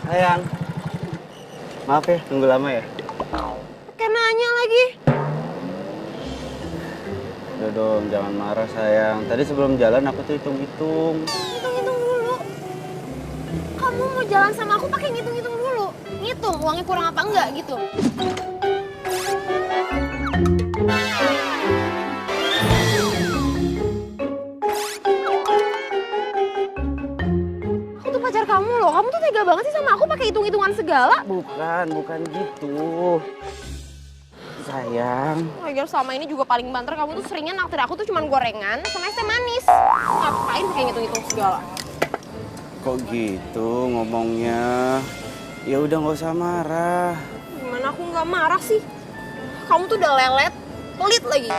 Sayang, maaf ya, tunggu lama ya. Kayak nanya lagi. Udah dong, jangan marah sayang. Tadi sebelum jalan aku tuh hitung-hitung. Hitung-hitung dulu. Kamu mau jalan sama aku pakai ngitung-ngitung dulu. Ngitung uangnya kurang apa enggak gitu. Aku tuh pacar kamu loh. Kamu tuh tega banget sih sama aku pakai hitung-hitungan segala. Bukan gitu. Sayang. Lagian selama ini juga paling banter kamu tuh seringnya naktir aku tuh cuman gorengan sama es teh manis. Ngapain pakai ngitung-ngitung segala? Kok gitu ngomongnya? Ya udah nggak usah marah. Gimana aku nggak marah sih? Kamu tuh udah lelet, pelit lagi.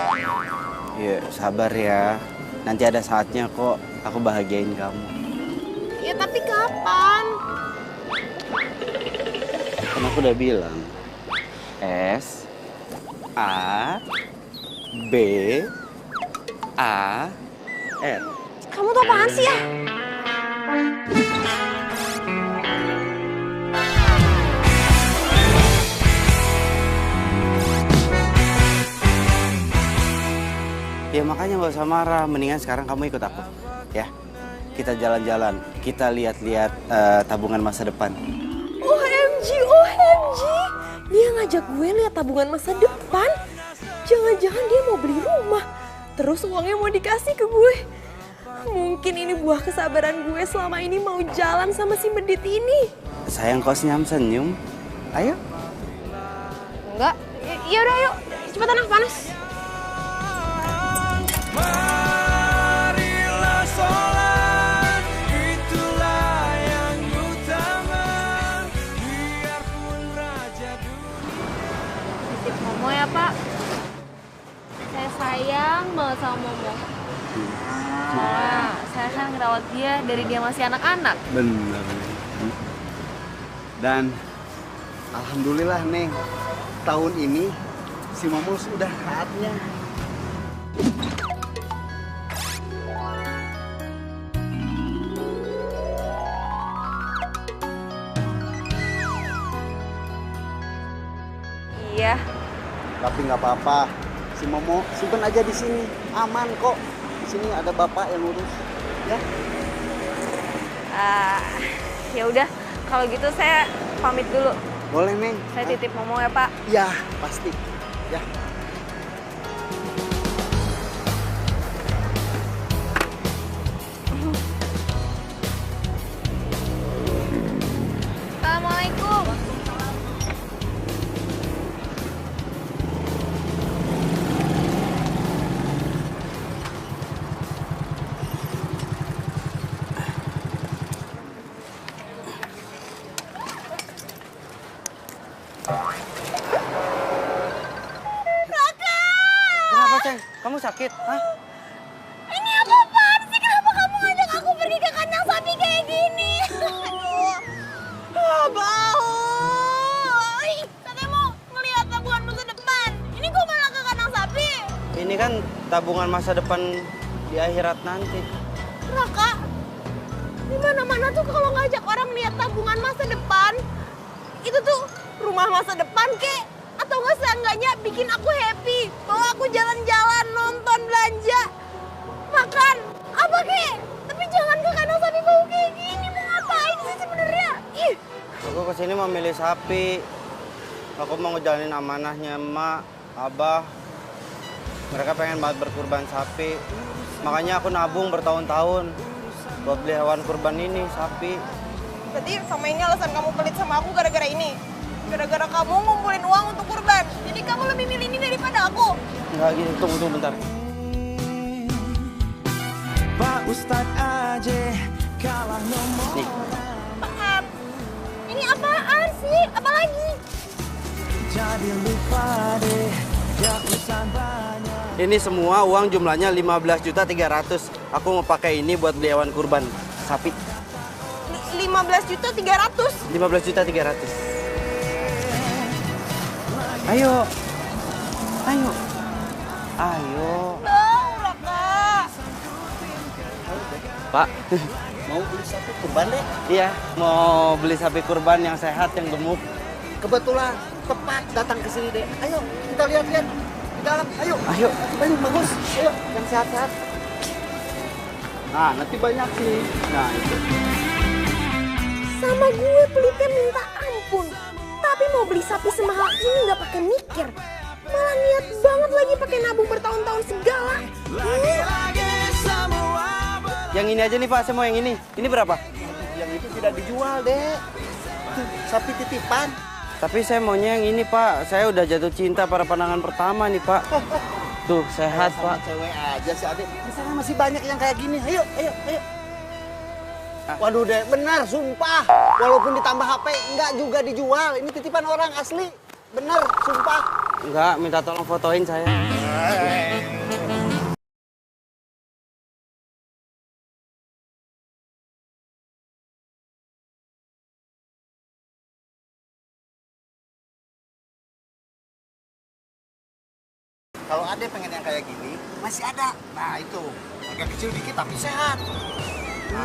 Ya sabar ya. Nanti ada saatnya kok aku bahagiain kamu. Ya tapi kapan? Kan aku udah bilang. S A B A R. Kamu tuh apaan sih ya? Ya makanya nggak usah marah. Mendingan sekarang kamu ikut aku, ya. Kita jalan-jalan. Kita lihat-lihat tabungan masa depan. OMG, OMG. Dia ngajak gue lihat tabungan masa depan. Jangan-jangan dia mau beli rumah. Terus uangnya mau dikasih ke gue. Mungkin ini buah kesabaran gue selama ini mau jalan sama si medit ini. Sayang kok senyum-senyum. Ayo. Enggak. Ya udah yuk. Cepetan ah, panas. Marilah sholat, itulah yang utama, biarpun raja dunia. Titip Momo ya Pak. Saya sayang banget sama Momo. Soalnya saya kan ngerawat dia dari dia masih anak-anak. Bener. Dan alhamdulillah Neng, tahun ini si Momo sudah saatnya. Iya. Tapi nggak apa-apa, si Momo simpen aja di sini, aman kok. Di sini ada bapak yang urus, ya. Ya udah, kalau gitu saya pamit dulu. Boleh Neng. Saya titip Momo ya Pak. Ya pasti, ya. Assalamualaikum. Kenapa Ceng? Kamu sakit? Hah? Ini apaan sih? Kenapa kamu ngajak aku pergi ke kandang sapi kayak gini? Aduh. Bau. Ih, katanya mau ngeliat tabungan masa depan. Ini kok malah ke kandang sapi? Ini kan tabungan masa depan di akhirat nanti. Raka, di mana-mana tuh kalau ngajak orang lihat tabungan masa depan, itu tuh rumah masa depan kek. Atau nggak seenggaknya bikin aku happy. Bawa aku jalan-jalan, nonton, belanja, makan, apa kek. Tapi jangan ke kandang sapi bau kayak gini. Mau ngapain sih sebenarnya? Ih. Aku kesini mau milih sapi. Aku mau ngejalanin amanahnya emak, abah. Mereka pengen banget berkurban sapi. Makanya aku nabung bertahun-tahun buat beli hewan kurban ini, sapi. Berarti sama ini alasan kamu pelit sama aku gara-gara ini? Gara-gara kamu ngumpulin uang untuk kurban. Jadi kamu lebih milih ini daripada aku. Enggak gitu, tunggu bentar. Pak Ustadz aja kalah nomor. Nih, Apaan? Ini apaan sih? Apalagi? Jadi lupa deh, gak usah banyak. ini semua uang jumlahnya 15.300.000. Aku mau pakai ini buat beli hewan kurban sapi. 15.300.000. 15.300.000. Ayo. Ayo. Ayo. Bau, Raka. Pak, Mau beli sapi kurban deh. Iya, mau beli sapi kurban yang sehat, yang gemuk. Kebetulan tepat datang ke sini deh. Ayo kita lihat-lihat di dalam. Ayo. Ayo. Ayo bagus. Ayo yang sehat-sehat. Nah, nanti banyak sih. Nah, itu. Sama gue pelitnya minta ampun. Tapi mau beli sapi semahal ini nggak pakai mikir. Malah niat banget lagi pakai nabung bertahun-tahun segala. Yang ini aja nih Pak, saya mau yang ini. Ini berapa? Yang itu tidak dijual deh. Tuh, sapi titipan. Tapi saya maunya yang ini Pak. Saya udah jatuh cinta pada pandangan pertama nih Pak. Tuh, sehat Sama Pak. cewek aja sih adik. Di sana masih banyak yang kayak gini. Ayo. Waduh deh, benar sumpah. Walaupun ditambah HP, enggak juga dijual. Ini titipan orang asli. Bener, sumpah. Enggak, minta tolong fotoin saya. Kalau Ade pengen yang kayak gini, masih ada. Nah itu, agak kecil dikit tapi sehat.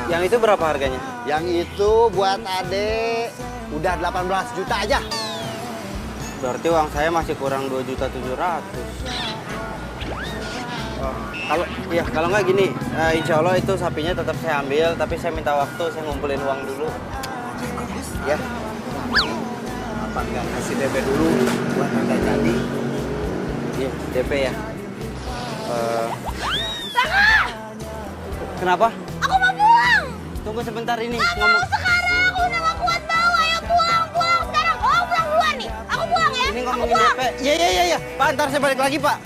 Yang itu berapa harganya? Yang itu buat Ade udah 18 juta aja. Berarti uang saya masih kurang 2.700.000. Kalau nggak gini, insya Allah itu sapinya tetap saya ambil, tapi saya minta waktu, saya ngumpulin uang dulu. Ya. Apa nggak kasih DP dulu buat Anda jadi? Iya, DP ya. Kenapa? Aku mau pulang. Tunggu sebentar ini. Nggak mau sekarang. Aku udah gak kuat bawa. Ayo pulang sekarang. Oh pulang duluan nih. Aku pulang ya. Ini ngomongin DP. Iya. Pak, ntar saya balik lagi Pak.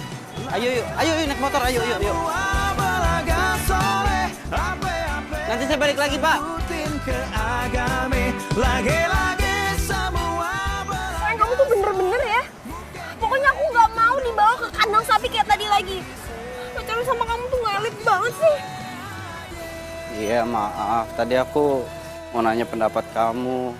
Ayo naik motor. Ayo. Nanti saya balik lagi Pak. Sayang kamu tuh bener-bener ya. Pokoknya aku gak mau dibawa ke kandang sapi kayak tadi lagi. Pacaran sama kamu tuh gak elit banget sih. Iya maaf, tadi aku mau nanya pendapat kamu.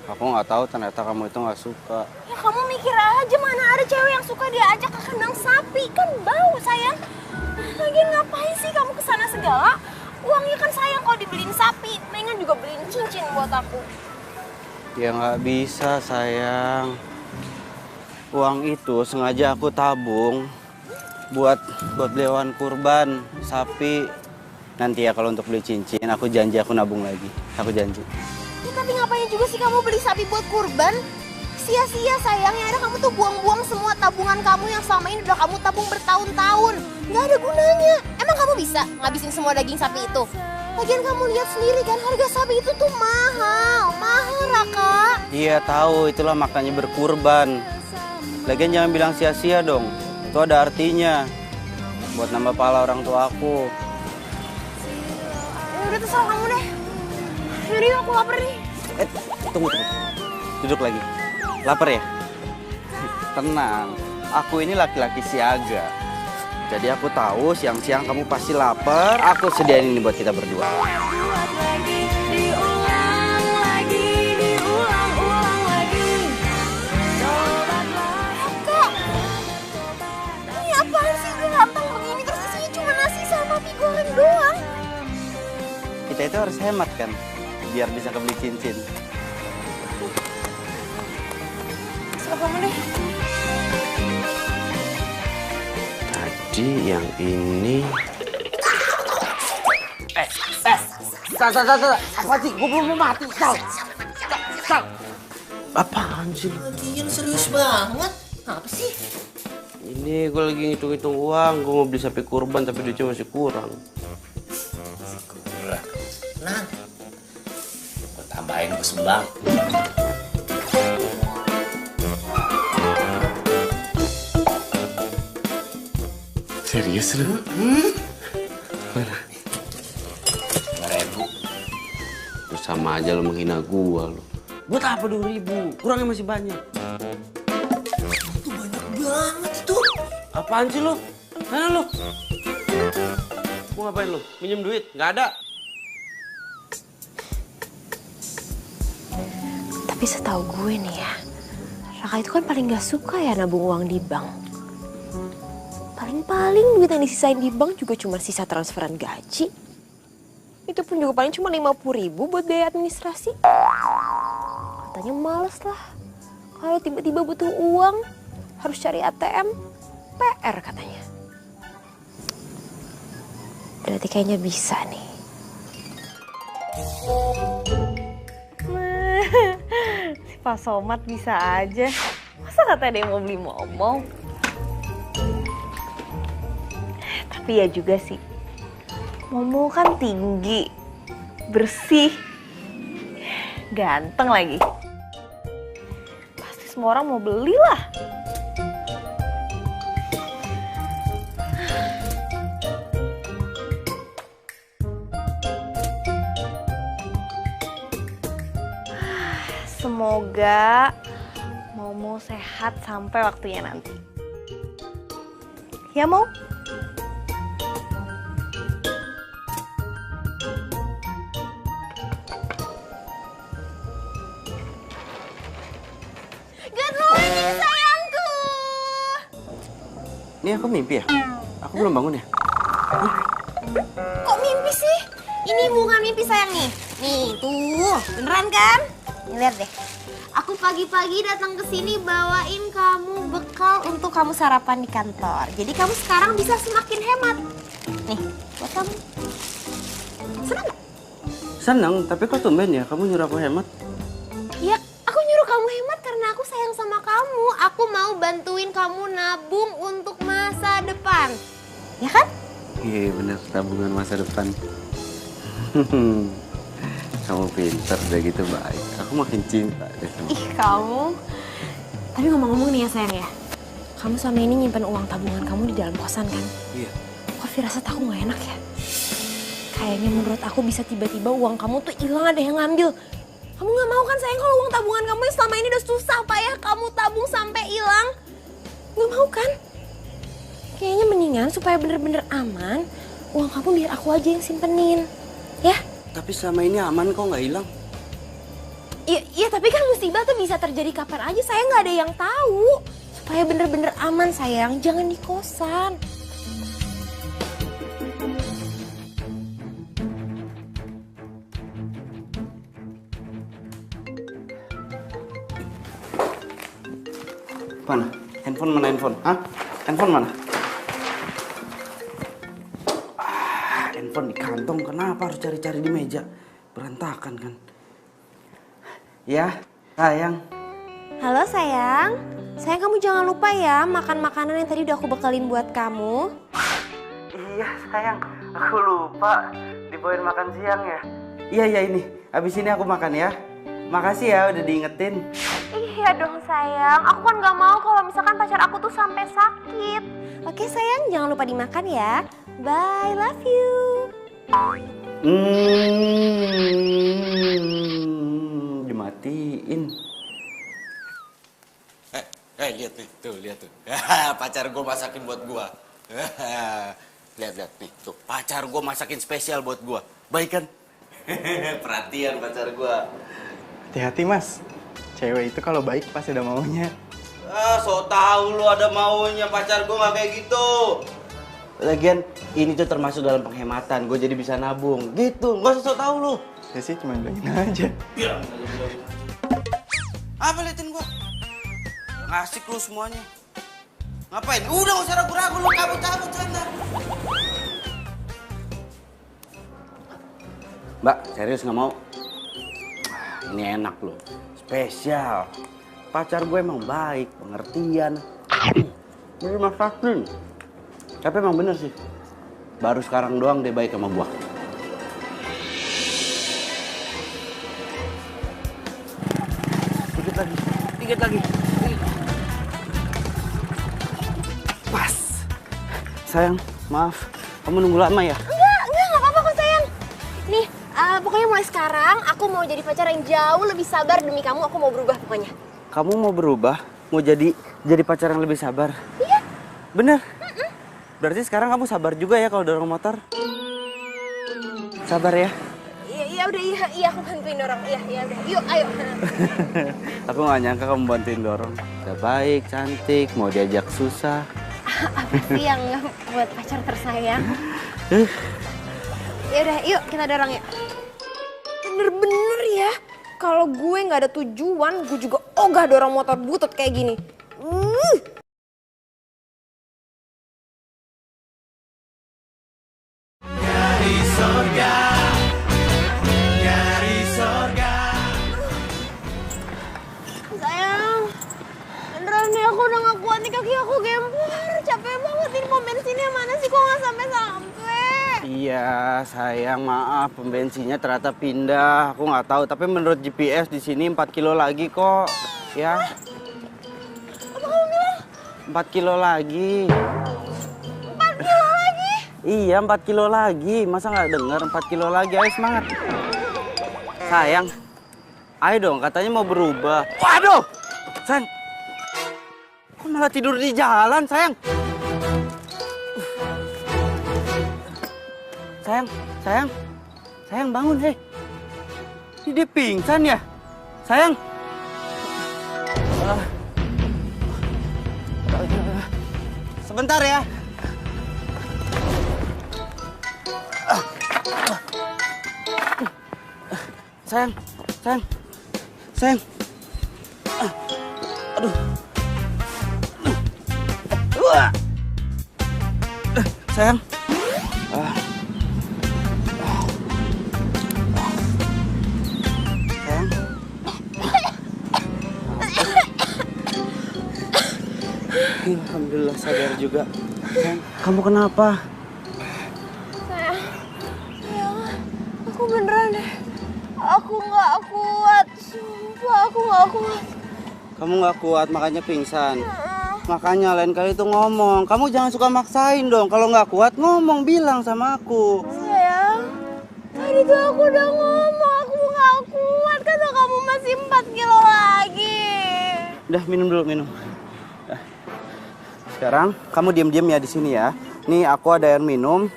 Aku nggak tahu ternyata kamu itu nggak suka. Ya kamu mikir aja mana ada cewek yang suka diajak ke kandang sapi. Kan bau sayang. Lagian ngapain sih kamu kesana segala? Uangnya kan sayang kalau dibeliin sapi. Mendingan juga beliin cincin buat aku. Ya nggak bisa sayang. Uang itu sengaja aku tabung buat beli hewan kurban, sapi. Nanti ya kalau untuk beli cincin, aku janji aku nabung lagi. Aku janji. Ya, tapi ngapain juga sih kamu beli sapi buat kurban? Sia-sia sayang, yang ada kamu tuh buang-buang semua tabungan kamu yang selama ini udah kamu tabung bertahun-tahun. Nggak ada gunanya. Emang kamu bisa ngabisin semua daging sapi itu? Lagian kamu lihat sendiri kan harga sapi itu tuh mahal Raka. Iya tahu, itulah maknanya berkurban. Lagian jangan bilang sia-sia dong. Itu ada artinya. Buat nambah pahala orang tua aku. Udah terserah kamu deh. Yaudah aku lapar nih. Tunggu. Duduk lagi. Lapar ya? Tenang. Aku ini laki-laki siaga. Jadi aku tahu siang-siang kamu pasti lapar. Aku sediain ini buat kita berdua. Kak, ini apaan sih? Udah lapar begini terus isinya cuma nasi sama mie goreng doang. Kita itu harus hemat kan? Biar bisa kebeli cincin. Serah kamu deh. Tadi yang ini... Sal. Apa sih? Gue belum mau mati, Sal. Apaan sih? Lagian serius banget. Apa sih? Ini gue lagi ngitung-ngitung uang. Gue mau beli sapi kurban tapi duitnya masih kurang. Nah, gue tambahin gue sembang. Serius lu? Mana? 5.000. Lu sama aja lu menghina gua lu. Buat apa 2.000? Kurangnya masih banyak. Itu banyak banget itu. Apaan sih lu? Mana lu? Mau ngapain lu? Minjem duit? Nggak ada. Tapi setahu gue nih ya, Raka itu kan paling gak suka ya nabung uang di bank. Paling-paling duit yang disisain di bank juga cuma sisa transferan gaji. Itu pun juga paling cuma 50.000 buat biaya administrasi. Katanya males lah. Kalau tiba-tiba butuh uang, harus cari ATM, PR katanya. Berarti kayaknya bisa nih. Si Pak Somad bisa aja. Masa katanya dia mau beli momong? Tapi ya juga sih, Momo kan tinggi, bersih, ganteng lagi. Pasti semua orang mau beli lah. Semoga Momo sehat sampai waktunya nanti. Ya, Mo? Good morning, sayangku. Ini aku mimpi ya? Aku belum bangun ya? Kok mimpi sih? Ini bukan mimpi sayang nih. Nih, tuh. Beneran kan? Nih, lihat deh. Aku pagi-pagi datang ke sini bawain kamu bekal untuk kamu sarapan di kantor. Jadi kamu sekarang bisa semakin hemat. Nih, buat kamu. Senang nggak? Seneng, tapi kok tumben ya kamu nyuruh aku hemat? Ya, aku nyuruh kamu hemat karena aku sayang sama kamu. Aku mau bantuin kamu nabung untuk masa depan. Ya kan? Iya bener, tabungan masa depan. Kamu pintar udah gitu baik. Aku makin cinta deh sama Ih, kamu. Tapi ngomong-ngomong nih ya sayang ya. Kamu selama ini nyimpen uang tabungan kamu di dalam kosan kan? Iya. Kok firasat aku gak enak ya? Kayaknya menurut aku bisa tiba-tiba uang kamu tuh hilang, ada yang ngambil. Kamu gak mau kan sayang kalau uang tabungan kamu yang selama ini udah susah payah kamu tabung sampai hilang? Gak mau kan? Kayaknya mendingan supaya bener-bener aman, uang kamu biar aku aja yang simpenin. Ya? Tapi selama ini aman kok nggak hilang? Iya tapi kan musibah tuh bisa terjadi kapan aja, saya nggak ada yang tahu. Supaya bener-bener aman sayang, jangan di kosan. Mana? Handphone mana handphone? Hah? Handphone mana? Handphone di kantong, kenapa harus cari-cari di meja? Berantakan kan? Ya, sayang. Halo sayang, sayang kamu jangan lupa ya makan makanan yang tadi udah aku bekalin buat kamu. Iya sayang, aku lupa dibawain makan siang ya. Iya ini, abis ini aku makan ya. Makasih ya udah diingetin. Iya dong sayang, aku kan gak mau kalau misalkan pacar aku tuh sampai sakit. Oke sayang, jangan lupa dimakan ya. Bye, love you. Dimatiin. Lihat nih, lihat tuh. Pacar gue masakin buat gue. Lihat nih, tuh pacar gue masakin spesial buat gue. Baik kan? Perhatian pacar gue. Hati-hati mas, cewek itu kalau baik pasti ada maunya. So tau lu ada maunya, pacar gue gak kayak gitu. Lagian ini tuh termasuk dalam penghematan, gue jadi bisa nabung gitu. Gak usah so tau lu. Saya sih cuma bilangin aja. Apa liatin gue? Ngasih lu semuanya. Ngapain? Udah gak usah ragu-ragu, lu cabut sana. Mbak, serius gak mau? Ini enak loh, spesial. Pacar gue emang baik, pengertian. Bener masakin. Tapi emang bener sih, baru sekarang doang dia baik sama gue. Dikit lagi. Pas. Sayang, maaf. Kamu nunggu lama ya? Enggak apa-apa kok sayang. Nih, pokoknya mulai sekarang aku mau jadi pacar yang jauh lebih sabar demi kamu. Aku mau berubah pokoknya. Kamu mau berubah? Mau jadi pacar yang lebih sabar? Iya. Bener? Berarti sekarang kamu sabar juga ya kalau dorong motor? Sabar ya? Iya udah iya aku bantuin dorong. Iya udah. Yuk ayo. Aku gak nyangka kamu bantuin dorong. Udah baik, cantik, mau diajak susah. Apa sih yang buat pacar tersayang? Yaudah, yuk kita dorong yuk. Bener-bener ya, kalau gue nggak ada tujuan, gue juga ogah dorong motor butut kayak gini. Sayang, beneran nih aku udah gak kuat nih, kaki aku gempar. Capek banget, ini pom bensinnya mana sih, kok gak sampai-sampai? Iya, sayang, maaf. Pom bensinnya ternyata pindah. Aku nggak tahu, tapi menurut GPS di sini 4 kilo lagi kok. Ya. Apa kamu bilang? 4 kilo lagi. 4 kilo lagi? Iya, 4 kilo lagi. Masa nggak denger 4 kilo lagi? Ayo semangat. Sayang, ayo dong, katanya mau berubah. Waduh! Sayang, kok malah tidur di jalan, sayang? Sayang bangun, hei. Ini dia pingsan ya? Sayang. Sebentar ya. Sayang. Aduh. Sayang. Alhamdulillah sadar juga. Sayang, kamu kenapa? Sayang, aku beneran deh. Aku nggak kuat, sumpah aku nggak kuat. Kamu nggak kuat makanya pingsan. Makanya lain kali tuh ngomong. Kamu jangan suka maksain dong. Kalau nggak kuat ngomong, bilang sama aku. Sayang, tadi tuh aku udah ngomong aku nggak kuat. Kata kamu masih 4 kilo lagi. Udah minum dulu, minum. Sekarang kamu diam-diam ya di sini ya. Nih aku ada air minum.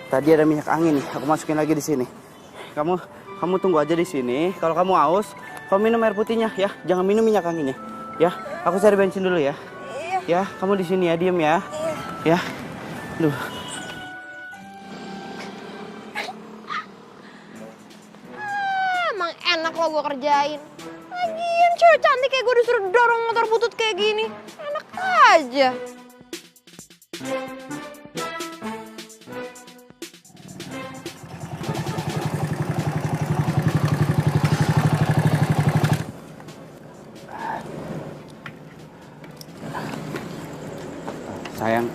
Tadi ada minyak angin nih. Aku masukin lagi di sini. Kamu tunggu aja di sini. Kalau kamu haus, kamu minum air putihnya ya. Jangan minum minyak anginnya. Ya, aku cari bensin dulu ya. Iya. Ya, kamu di sini ya, diam ya. Iya. Ya. Duh. Emang enak lo gue kerjain. Lagian cewek cantik kayak gue disuruh dorong motor butut kayak gini. Enak aja. Sayang,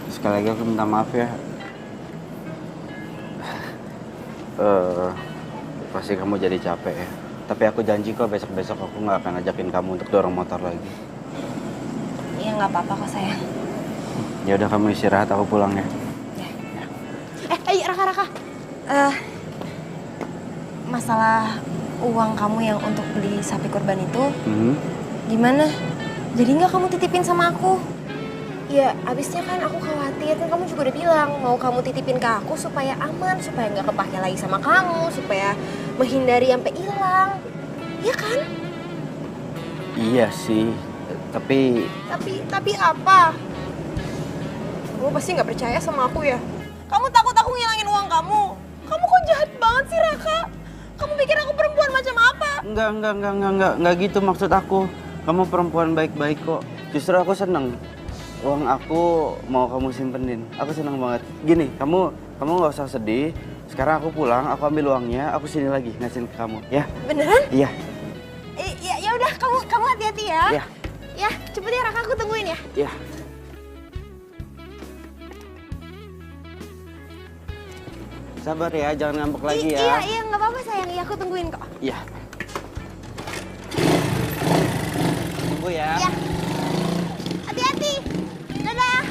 sekali lagi aku minta maaf ya. Pasti kamu jadi capek ya. Tapi aku janji kok besok-besok aku nggak akan ngajakin kamu untuk dorong motor lagi. Iya nggak apa-apa kok sayang. Ya udah kamu istirahat, aku pulang ya. Raka. Masalah uang kamu yang untuk beli sapi kurban itu, gimana? Jadi nggak kamu titipin sama aku? Ya, abisnya kan aku khawatir, kan kamu juga udah bilang mau kamu titipin ke aku supaya aman, supaya nggak kepake lagi sama kamu, supaya menghindari sampai hilang. Iya kan? Iya sih, tapi apa? Kamu pasti nggak percaya sama aku ya? Kamu takut aku ngilangin uang kamu? Kamu kok jahat banget sih, Raka? Kamu pikir aku perempuan macam apa? enggak gitu maksud aku. Kamu perempuan baik-baik kok. Justru aku seneng. Uang aku mau kamu simpenin. Aku seneng banget. Gini, kamu nggak usah sedih. Sekarang aku pulang, aku ambil uangnya, aku sini lagi ngasihin ke kamu, ya? Beneran? Iya. Ya udah, kamu hati-hati ya. Iya. Ya, cepet ya Raka, aku tungguin ya. Iya. Sabar ya, jangan ngambek lagi ya. Iya, nggak apa-apa sayang. Iya, aku tungguin kok. Iya. Tunggu ya. Iya. Hati-hati. Dadah.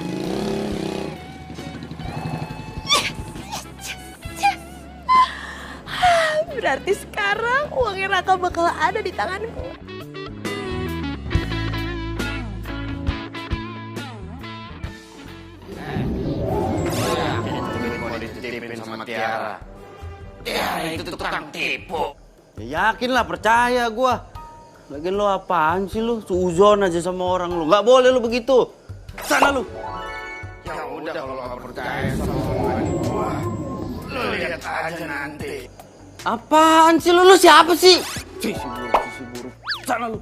Yes. Berarti sekarang uangnya Raka bakal ada di tanganku. Dititipin sama Tiara. Tiara itu tukang tipu. Ya yakin lah, percaya gua. Lagian lo apaan sih lu? Suuzon aja sama orang lu. Nggak boleh lu begitu. Sana lu. Ya udah kalau nggak percaya sama omongan gua, lu aja nanti. Apaan sih lu siapa sih? Si buruk. Sana lu.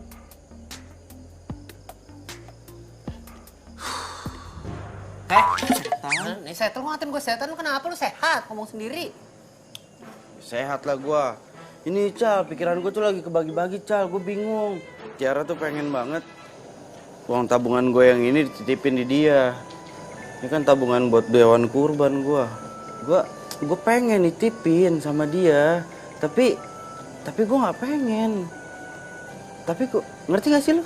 Setan. Nih setan, lu ngatain gue setan, lu kenapa lu sehat? Ngomong sendiri. Sehat lah gua. Ini Cal, pikiran gua tuh lagi kebagi-bagi Cal, gua bingung. Tiara tuh pengen banget uang tabungan gue yang ini dititipin di dia. Ini kan tabungan buat hewan kurban gua. Gua pengen nitipin sama dia, tapi gua nggak pengen. Tapi kok ngerti gak sih lu?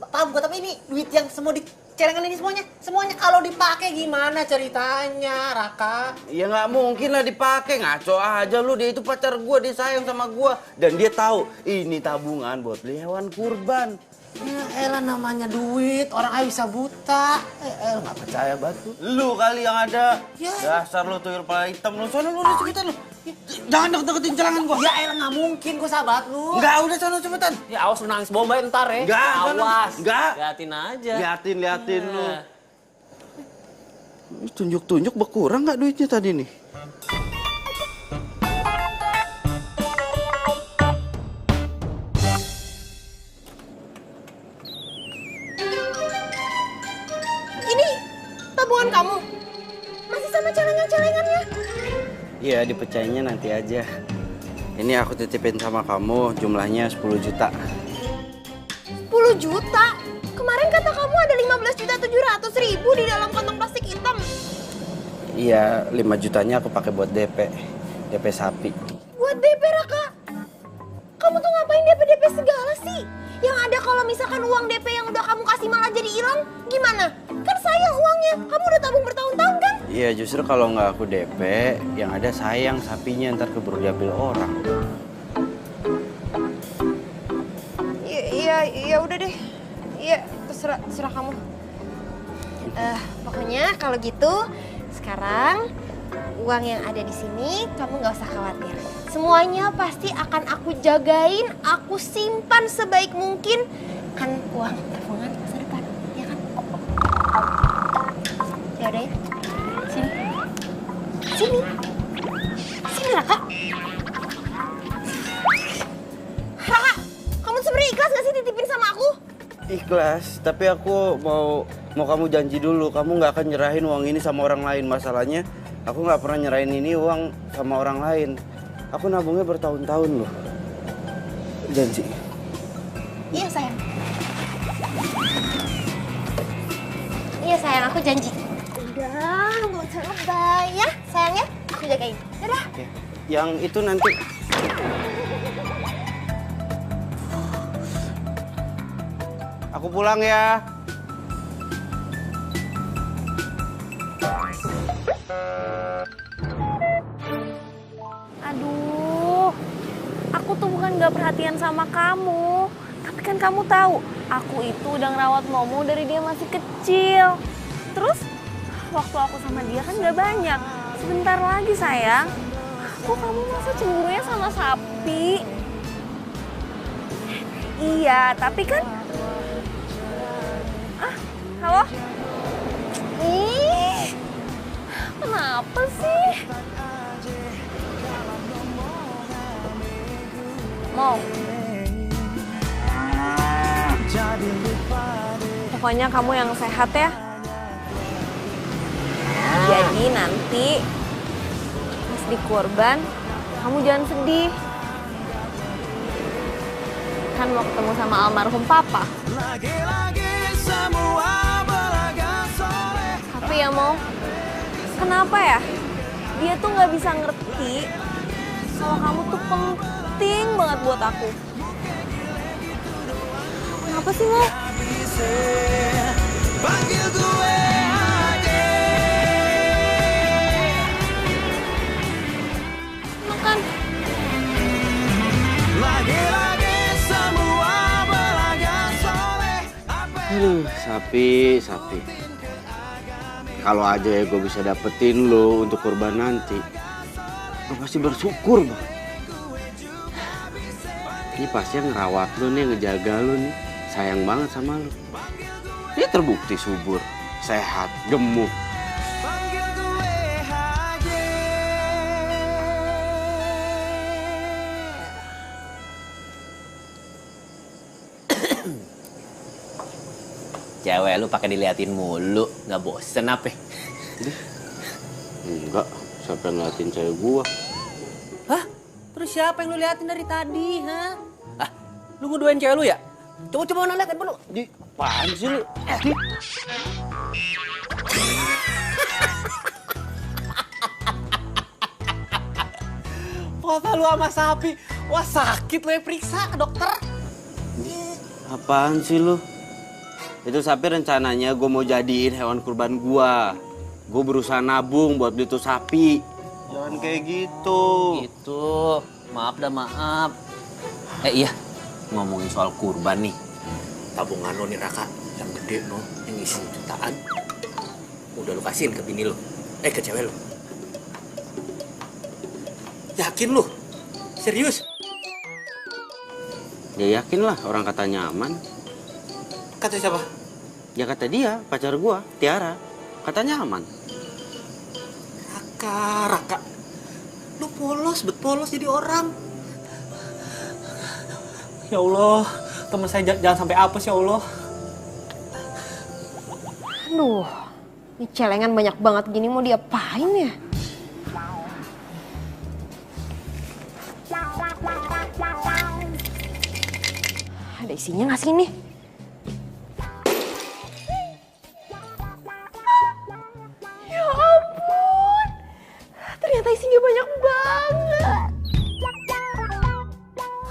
Paham gue, tapi ini duit yang semua di celengan ini semuanya kalau dipakai gimana ceritanya, Raka? Ya nggak mungkin lah dipakai, ngaco aja lu. Dia itu pacar gua, dia sayang sama gua, dan dia tahu ini tabungan buat beli hewan kurban. Ya elah, namanya duit, orang aja bisa buta. Nggak percaya batu. Lu kali yang ada. Ya. Dasar lu tuyul kepala hitam lu. Soalnya lu udah sekitar lu. Jangan deket-deketin celangan gua. Ya elah, nggak mungkin gue sahabat lu. Enggak, udah sana cepetan. Ya awas lu nangis bomba ntar ya. Enggak, awas. Enggak. Liatin aja. Liatin lu. Nah. Ini tunjuk-tunjuk berkurang nggak duitnya tadi nih? Ini tabungan kamu? Masih sama celengan-celengannya? Iya, dipecahinnya nanti aja. Ini aku titipin sama kamu, jumlahnya 10 juta. 10 juta? Kemarin kata kamu ada 15.700.000 di dalam kantong plastik hitam. Iya, 5 jutanya aku pakai buat DP sapi. Buat DP, Raka? Kamu tuh ngapain DP segala sih? Yang ada kalau misalkan uang DP yang udah kamu kasih malah jadi hilang, gimana? Kan sayang uangnya, kamu udah tabung bertahun-tahun kan? Iya, justru kalau nggak aku DP, yang ada sayang sapinya ntar keburu diambil orang. Iya, udah deh. Iya, terserah kamu. Pokoknya kalau gitu, sekarang uang yang ada di sini kamu nggak usah khawatir. Semuanya pasti akan aku jagain, aku simpan sebaik mungkin. Kan uang tabungan masa depan, ya kan? Ya udah ya. Sini Raka. Raka, kamu sebenarnya ikhlas gak sih titipin sama aku? Ikhlas, tapi aku mau kamu janji dulu, kamu nggak akan nyerahin uang ini sama orang lain. Masalahnya, aku nggak pernah nyerahin ini uang sama orang lain. Aku nabungnya bertahun-tahun loh. Janji. Iya sayang. Iya sayang, aku janji. Udah, nggak usah lebay ya, sayang ya. Aku jagain. Dadah. Oke. Yang itu nanti. Aku pulang ya. Aduh, aku tuh bukan gak perhatian sama kamu. Tapi kan kamu tahu, aku itu udah ngerawat Momo dari dia masih kecil. Terus, waktu aku sama dia kan gak banyak. Sebentar lagi sayang. Kok kamu masa cemburunya sama sapi? Iya, tapi kan... halo? Ih, kenapa sih? Mau? Pokoknya kamu yang sehat ya. Jadi nanti pas di kurban, kamu jangan sedih. Kan mau ketemu sama almarhum papa. Tapi ya mau, kenapa ya? Dia tuh nggak bisa ngerti kalau kamu tuh penting banget buat aku. Kenapa sih Mo? Makan. Aduh, sapi. Kalau aja ya gue bisa dapetin lo untuk kurban nanti, gue pasti bersyukur bang. Ini pasti yang ngerawat lo nih, ngejaga lo nih, sayang banget sama lo. Dia terbukti subur, sehat, gemuk. cewek lu pakai diliatin mulu, nggak bosen apa? Enggak, siapa yang ngeliatin cewek gua? Hah? Terus siapa yang lu liatin dari tadi, ha? Ah, lu ngeduain cewek lu ya? Coba lihat dulu. Di, apaan sih lu? Di. Foto lu sama sapi. Wah, sakit lu ya, periksa ke dokter. Apaan sih lu? Itu sapi rencananya gue mau jadiin hewan kurban gua. Gue berusaha nabung buat beli tuh sapi. Jangan kayak gitu. Gitu. Maaf dah, maaf. Iya, ngomongin soal kurban nih. Tabungan lo nih, Raka, yang gede no, yang isi jutaan. Udah lu kasihin ke bini lo. Ke cewek lo. Yakin lu? Serius? Ya yakin lah, orang katanya aman. Kata siapa? Ya kata dia, pacar gua, Tiara. Katanya aman. Raka. Lu polos jadi orang. Ya Allah, teman saya jangan sampai apes ya Allah. Aduh, ini celengan banyak banget gini mau diapain ya? Ada isinya nggak sih ini? Ya ampun, ternyata isinya banyak banget.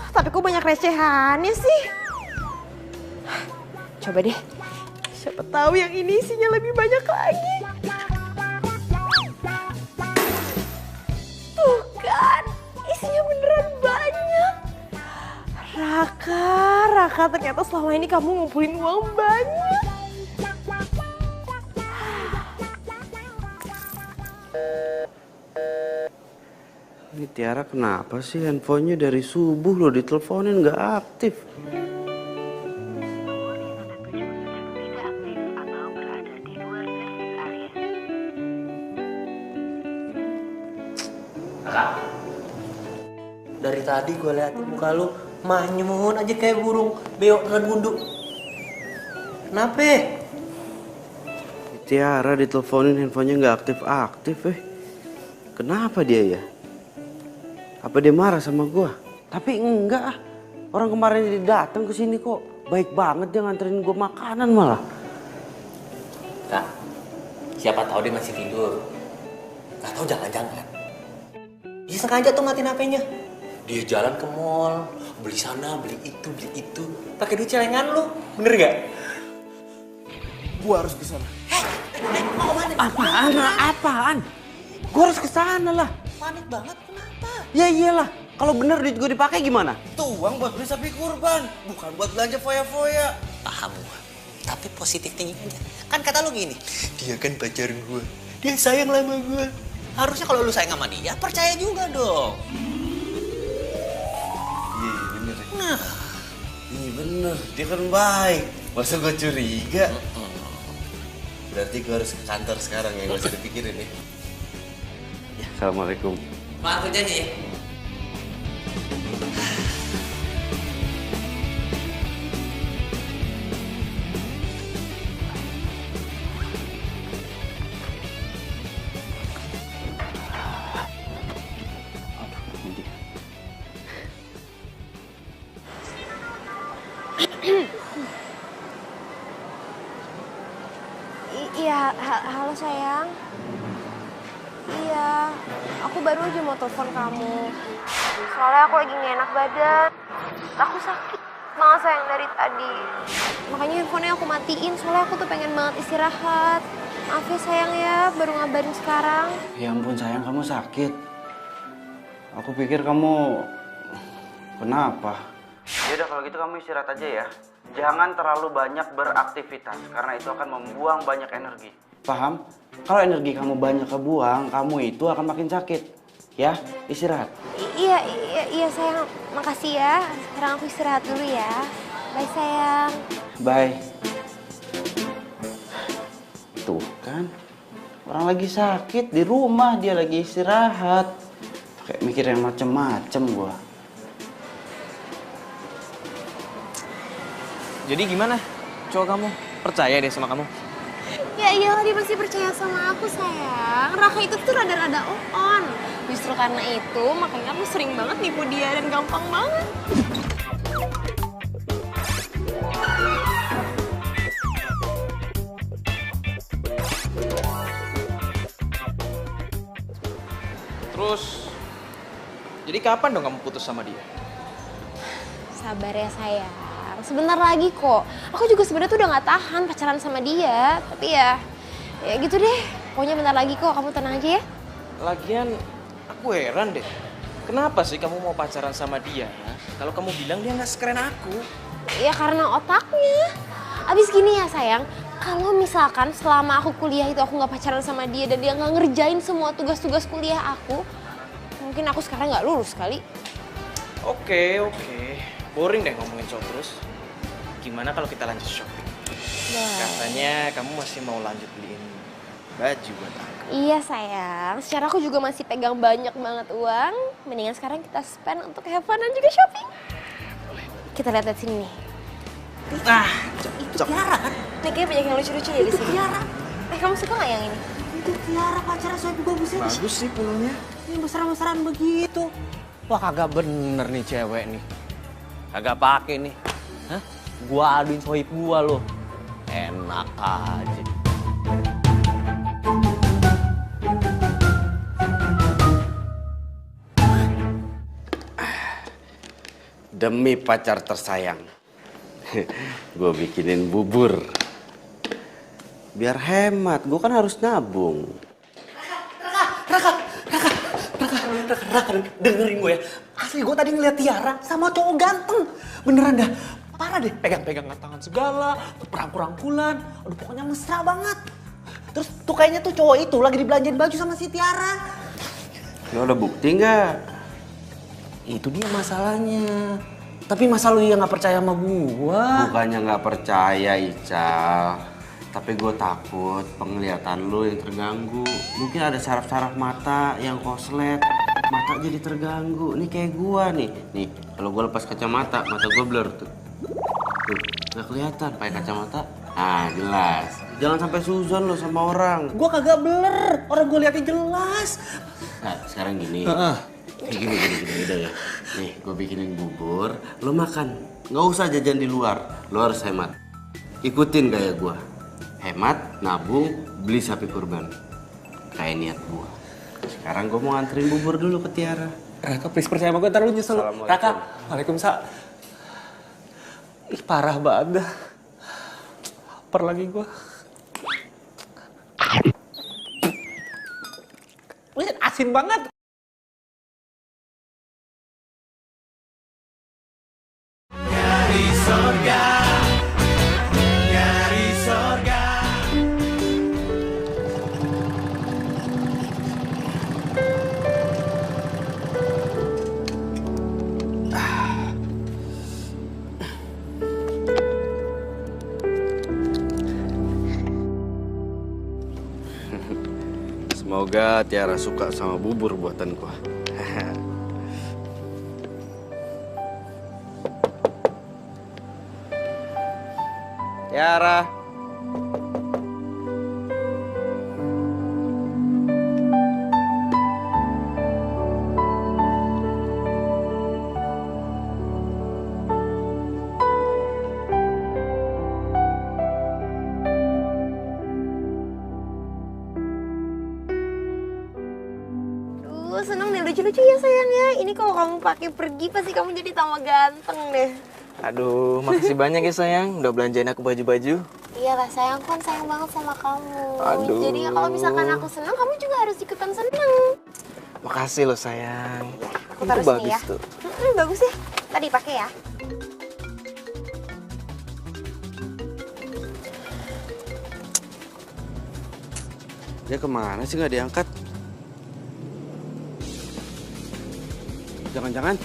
Tapi kok banyak recehannya sih? Coba deh, siapa tahu yang ini isinya lebih banyak lagi. Tuh kan, isinya beneran banyak. Raka, ternyata selama ini kamu ngumpulin uang banyak. Ini Tiara kenapa sih handphonenya dari subuh lo diteleponin nggak aktif? Raka, dari tadi gue liatin muka lu manyun aja kayak burung beo dengan gundu. Kenapa? Tiara diteleponin handphonenya nggak aktif-aktif Kenapa dia ya? Apa dia marah sama gua? Tapi enggak ah. Orang kemarin dia datang ke sini kok baik banget, dia nganterin gua makanan malah. Kak, siapa tahu dia masih tidur. Gak tahu jangan-jangan. Dia sengaja tuh matiin HP-nya. Dia jalan ke mall, beli sana, beli itu. Pakai duit celengan lu, bener gak? Gua harus ke sana. Mau kemana? Apaan? Gua harus ke sana lah. Panik banget, kenapa? Ya iyalah, kalau bener duit gua dipakai gimana? Itu uang buat beli sapi kurban, bukan buat belanja foya-foya. Paham gua, tapi positif tinggi aja. Kan kata lu gini, dia kan pacar gua, dia sayang sama gua. Harusnya kalau lu sayang sama dia, percaya juga dong. Iya bener. Nah, Iya bener, dia kan baik. Masa gua curiga? Berarti gua harus ke kantor sekarang ya, gak usah dipikirin ya. Assalamualaikum. maaf kerjanya ya. Iya, halo sayang. Iya, aku baru aja mau telepon kamu. Soalnya aku lagi gak enak badan. Aku sakit banget sayang dari tadi. Makanya handphonenya aku matiin, soalnya aku tuh pengen banget istirahat. Maaf ya sayang ya, baru ngabarin sekarang. Ya ampun sayang, kamu sakit. Aku pikir kamu kenapa? Ya udah kalau gitu kamu istirahat aja ya. Jangan terlalu banyak beraktivitas karena itu akan membuang banyak energi. Paham? Kalau energi kamu banyak kebuang, kamu itu akan makin sakit. Ya, istirahat. Iya sayang, makasih ya. Sekarang aku istirahat dulu ya. Bye sayang. Bye. Tuh kan, orang lagi sakit di rumah, dia lagi istirahat. Kayak mikir yang macem-macem gua. Jadi gimana cowok kamu? percaya deh sama kamu. Ya iyalah dia pasti percaya sama aku sayang. Raka itu tuh rada-rada on. Justru karena itu makanya aku sering banget nipu dia dan gampang banget. Terus, jadi kapan dong kamu putus sama dia? Sabar ya sayang. Sebentar lagi kok. Aku juga sebenarnya tuh udah nggak tahan pacaran sama dia. Tapi ya gitu deh. Pokoknya bentar lagi kok. Kamu tenang aja ya. Lagian, aku heran deh. Kenapa sih kamu mau pacaran sama dia? Kalau kamu bilang dia nggak sekeren aku. Ya karena otaknya. Abis gini ya sayang. Kalau misalkan selama aku kuliah itu aku nggak pacaran sama dia dan dia nggak ngerjain semua tugas-tugas kuliah aku, mungkin aku sekarang nggak lulus kali. Oke. Boring deh ngomongin cowok terus. Gimana kalau kita lanjut shopping? Katanya kamu masih mau lanjut beliin baju buat aku. Iya sayang, secara aku juga masih pegang banyak banget uang. Mendingan sekarang kita spend untuk have fun dan juga shopping. Kita lihat sini nih. Ah, Itu Tiara kan? Nih kayaknya banyak yang lucu-lucu ya di sini. Tiara. Kamu suka nggak yang ini? Itu Tiara pacarnya Soebi bagusnya. bagus sih pulunya. Ini besar-besaran begitu. Wah kagak bener nih cewek nih. Kagak pake nih. Hah? Gua aduin sohib gua loh. Enak aja. Demi pacar tersayang, gue bikinin bubur. Biar hemat, gue kan harus nabung. Raka, dengerin gue ya. Asli gue tadi ngeliat Tiara sama cowok ganteng. Beneran dah. Parah deh, pegang-pegangan tangan segala, perangkul-rangkulan. Aduh pokoknya mesra banget. Terus tuh kayaknya tuh cowok itu lagi dibelanjain baju sama si Tiara. Lo ada bukti nggak? Itu dia masalahnya. Tapi masa lu yang gak percaya sama gua? Bukannya nggak percaya, Ical. Tapi gue takut penglihatan lo yang terganggu. Mungkin ada saraf-saraf mata yang koslet. Mata jadi terganggu. Nih kayak gue nih. Nih, kalau gue lepas kacamata, mata gue blur tuh. Tuh, nggak kelihatan pakai kacamata. Ah, jelas. Jangan sampai suzon lo sama orang. Gue kagak blur, orang gue liatnya jelas. Nah, sekarang gini. Gini udah ya. Nih, gue bikinin bubur, lo makan. Nggak usah jajan di luar, lo harus hemat. Ikutin gaya gue. Hemat, nabung, beli sapi kurban. Kayak niat gue. Sekarang gue mau nganterin bubur dulu ke Tiara. Raka please percaya sama gue, ntar lu nyesel. Raka, waalaikumsalam. Ih parah banget dah. Lapar lagi gue. Wih, asin banget. Semoga Tiara suka sama bubur buatan gua. Tiara. Seneng deh, lucu-lucu ya sayang ya. Ini kalau kamu pakai pergi pasti kamu jadi tambah ganteng deh. Aduh, makasih banyak ya sayang. Udah belanjain aku baju-baju. Iya lah sayang, aku kan sayang banget sama kamu. Aduh. Jadi kalau misalkan aku seneng, kamu juga harus ikutan seneng. Makasih loh sayang. Aku Itu taruh bagus sini ya. tuh. Bagus ya. Tadi pakai ya. Dia kemana sih nggak diangkat? Jangan-jangan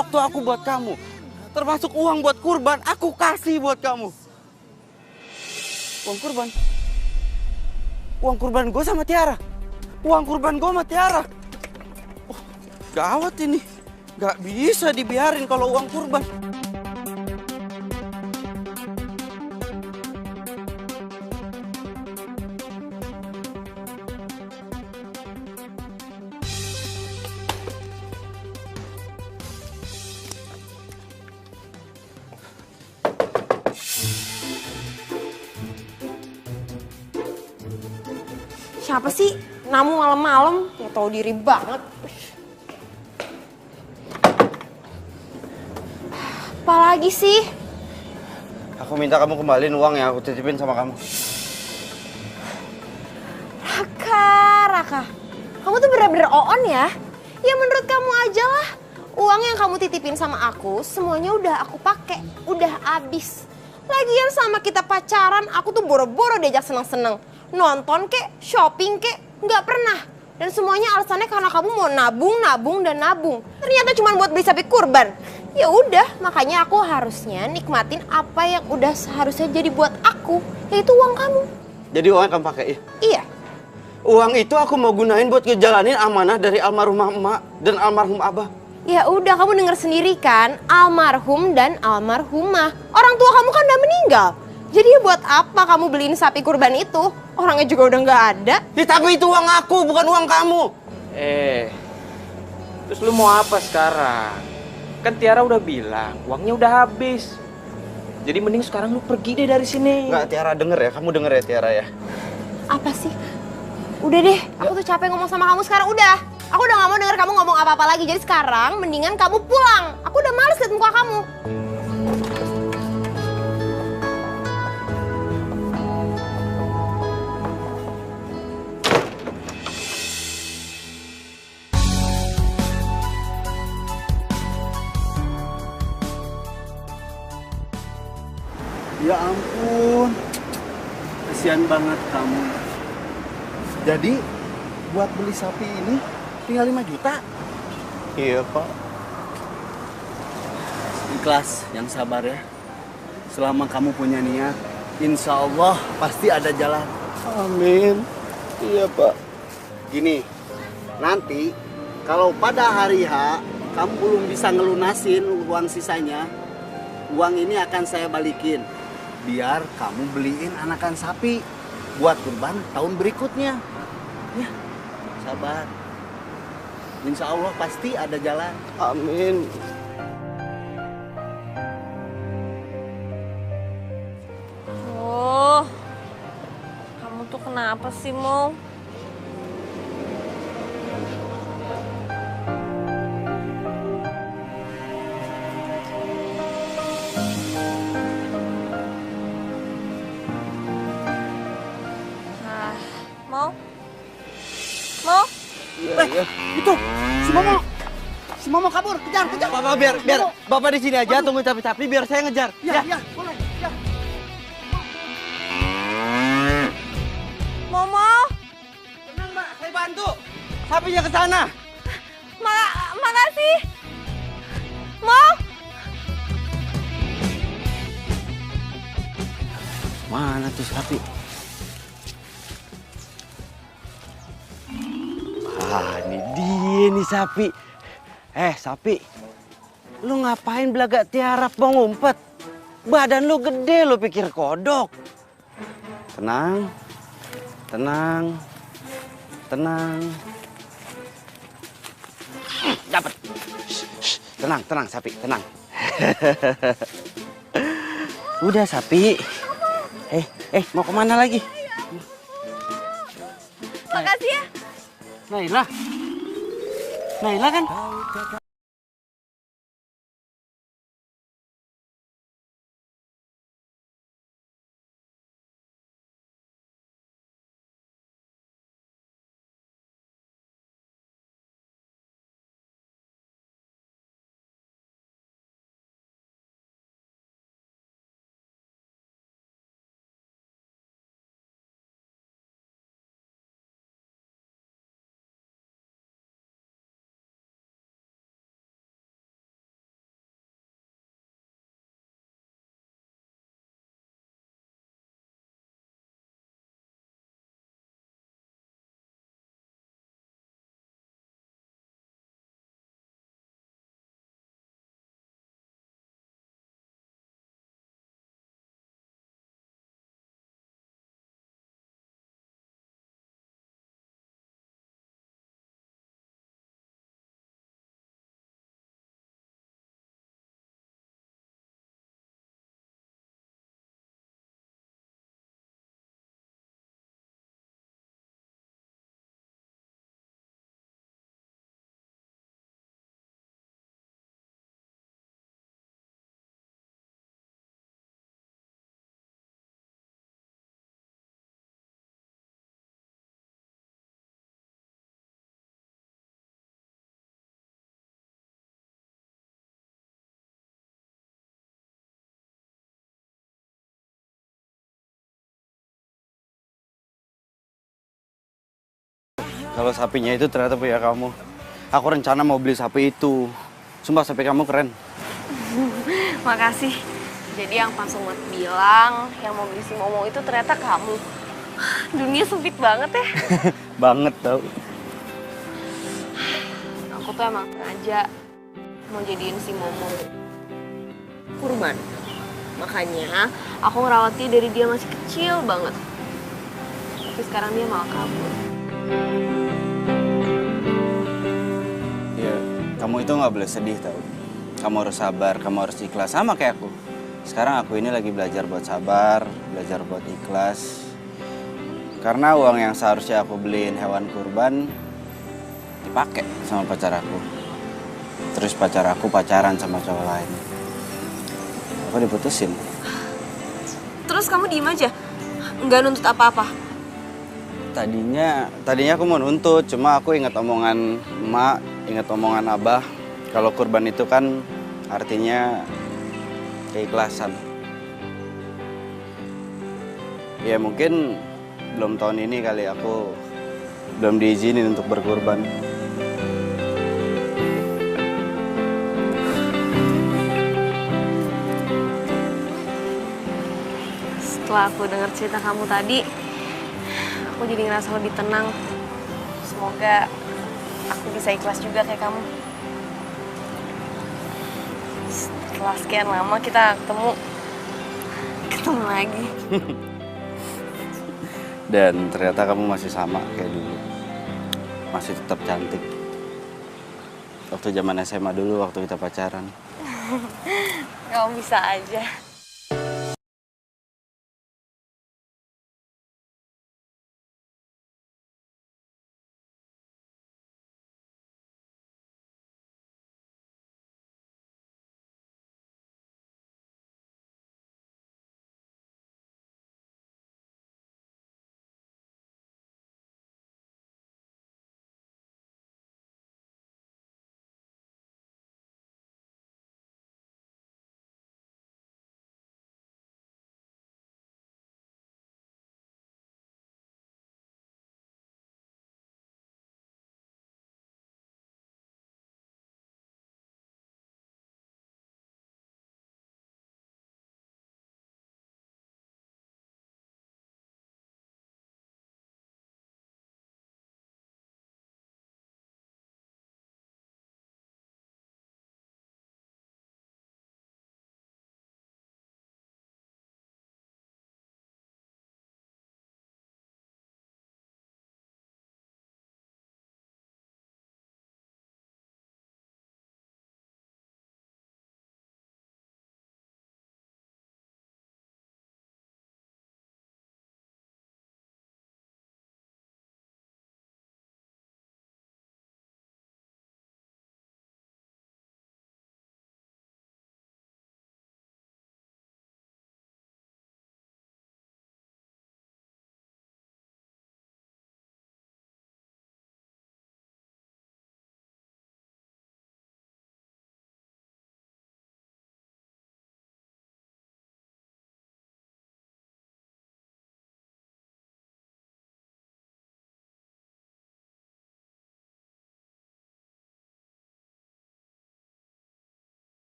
Semua waktu aku buat kamu. Termasuk uang buat kurban, aku kasih buat kamu. Uang kurban? Uang kurban gue sama Tiara. Uang kurban gue sama Tiara. Oh, gawat ini. Gak bisa dibiarin kalau uang kurban. Siapa sih? Namu malam-malam, nggak tahu diri banget. Apalagi sih? Aku minta kamu kembaliin uang yang aku titipin sama kamu. Raka. Kamu tuh bener-bener on ya? Ya menurut kamu aja lah. Uang yang kamu titipin sama aku, semuanya udah aku pakai, udah habis. Lagian sama kita pacaran, aku tuh boro-boro diajak seneng-seneng. Nonton kek, shopping kek, nggak pernah. Dan semuanya alasannya karena kamu mau nabung. Ternyata cuma buat beli sapi kurban. Ya udah, makanya aku harusnya nikmatin apa yang udah seharusnya jadi buat aku, yaitu uang kamu. Jadi uangnya kamu pakai ya? Iya. Uang itu aku mau gunain buat ngejalanin amanah dari almarhumah emak dan almarhum abah. Ya udah, kamu denger sendiri kan, almarhum dan almarhumah. Orang tua kamu kan udah meninggal. Jadi ya buat apa kamu beliin sapi kurban itu? Orangnya juga udah nggak ada. Ya, tapi itu uang aku, bukan uang kamu. Terus lu mau apa sekarang? Kan Tiara udah bilang, uangnya udah habis. Jadi mending sekarang lu pergi deh dari sini. Nggak, Tiara denger ya, kamu denger ya Tiara ya. Apa sih? Udah deh, aku tuh capek ngomong sama kamu sekarang, udah. Aku udah gak mau denger kamu ngomong apa-apa lagi. Jadi sekarang mendingan kamu pulang. Aku udah males liat muka kamu. Ya ampun, kasihan banget kamu. Jadi, buat beli sapi ini tinggal 5 juta? Iya Pak. Ikhlas, yang sabar ya. Selama kamu punya niat, insya Allah pasti ada jalan. Amin. Iya Pak. Gini, nanti kalau pada hari H kamu belum bisa ngelunasin uang sisanya, uang ini akan saya balikin. Biar kamu beliin anakan sapi buat kurban tahun berikutnya. Ya, sabar. Insya Allah pasti ada jalan. Amin. Oh, kamu tuh kenapa sih, Mo? Mo? Iya. Itu, si Momo kabur, kejar. Bapak biar Bapak di sini aja tungguin sapi-sapi biar saya ngejar. Ya, boleh. Ya. Momo? Tenang Mbak, saya bantu. Sapinya ke sana. Makasih. Mo? Mana tuh sapi? Ah, ini dia nih sapi. Sapi. Lu ngapain belagak tiarap mau ngumpet? Badan lu gede, lu pikir kodok. Tenang. Dapat. Tenang sapi, tenang. Udah sapi. Mau kemana lagi? Makasih ya. Naila kan? kalau sapinya itu ternyata punya kamu. Aku rencana mau beli sapi itu. Sumpah sapi kamu keren. Makasih. Jadi yang pas Umat bilang yang mau beli si Momo itu ternyata kamu. Dunia sempit banget ya. Banget tau. Aku tuh emang sengaja mau jadiin si Momo kurban. Makanya aku ngerawat dia dari dia masih kecil banget. Tapi sekarang dia malah kabur. Ya, kamu itu nggak boleh sedih tau. Kamu harus sabar, kamu harus ikhlas sama kayak aku. Sekarang aku ini lagi belajar buat sabar, belajar buat ikhlas. Karena uang yang seharusnya aku beliin hewan kurban dipakai sama pacar aku. Terus pacar aku pacaran sama cowok lain. Aku diputusin. Terus kamu diem aja? Nggak nuntut apa-apa? Tadinya aku mau nuntut, cuma aku ingat omongan emak, ingat omongan abah. Kalau kurban itu kan artinya keikhlasan. Ya mungkin belum tahun ini kali aku belum diizinin untuk berkurban. Setelah aku dengar cerita kamu tadi, aku jadi ngerasa lebih tenang. Semoga aku bisa ikhlas juga kayak kamu. Setelah sekian lama kita ketemu lagi. Dan ternyata kamu masih sama kayak dulu. Masih tetap cantik. Waktu zaman SMA dulu, waktu kita pacaran. Kamu bisa aja.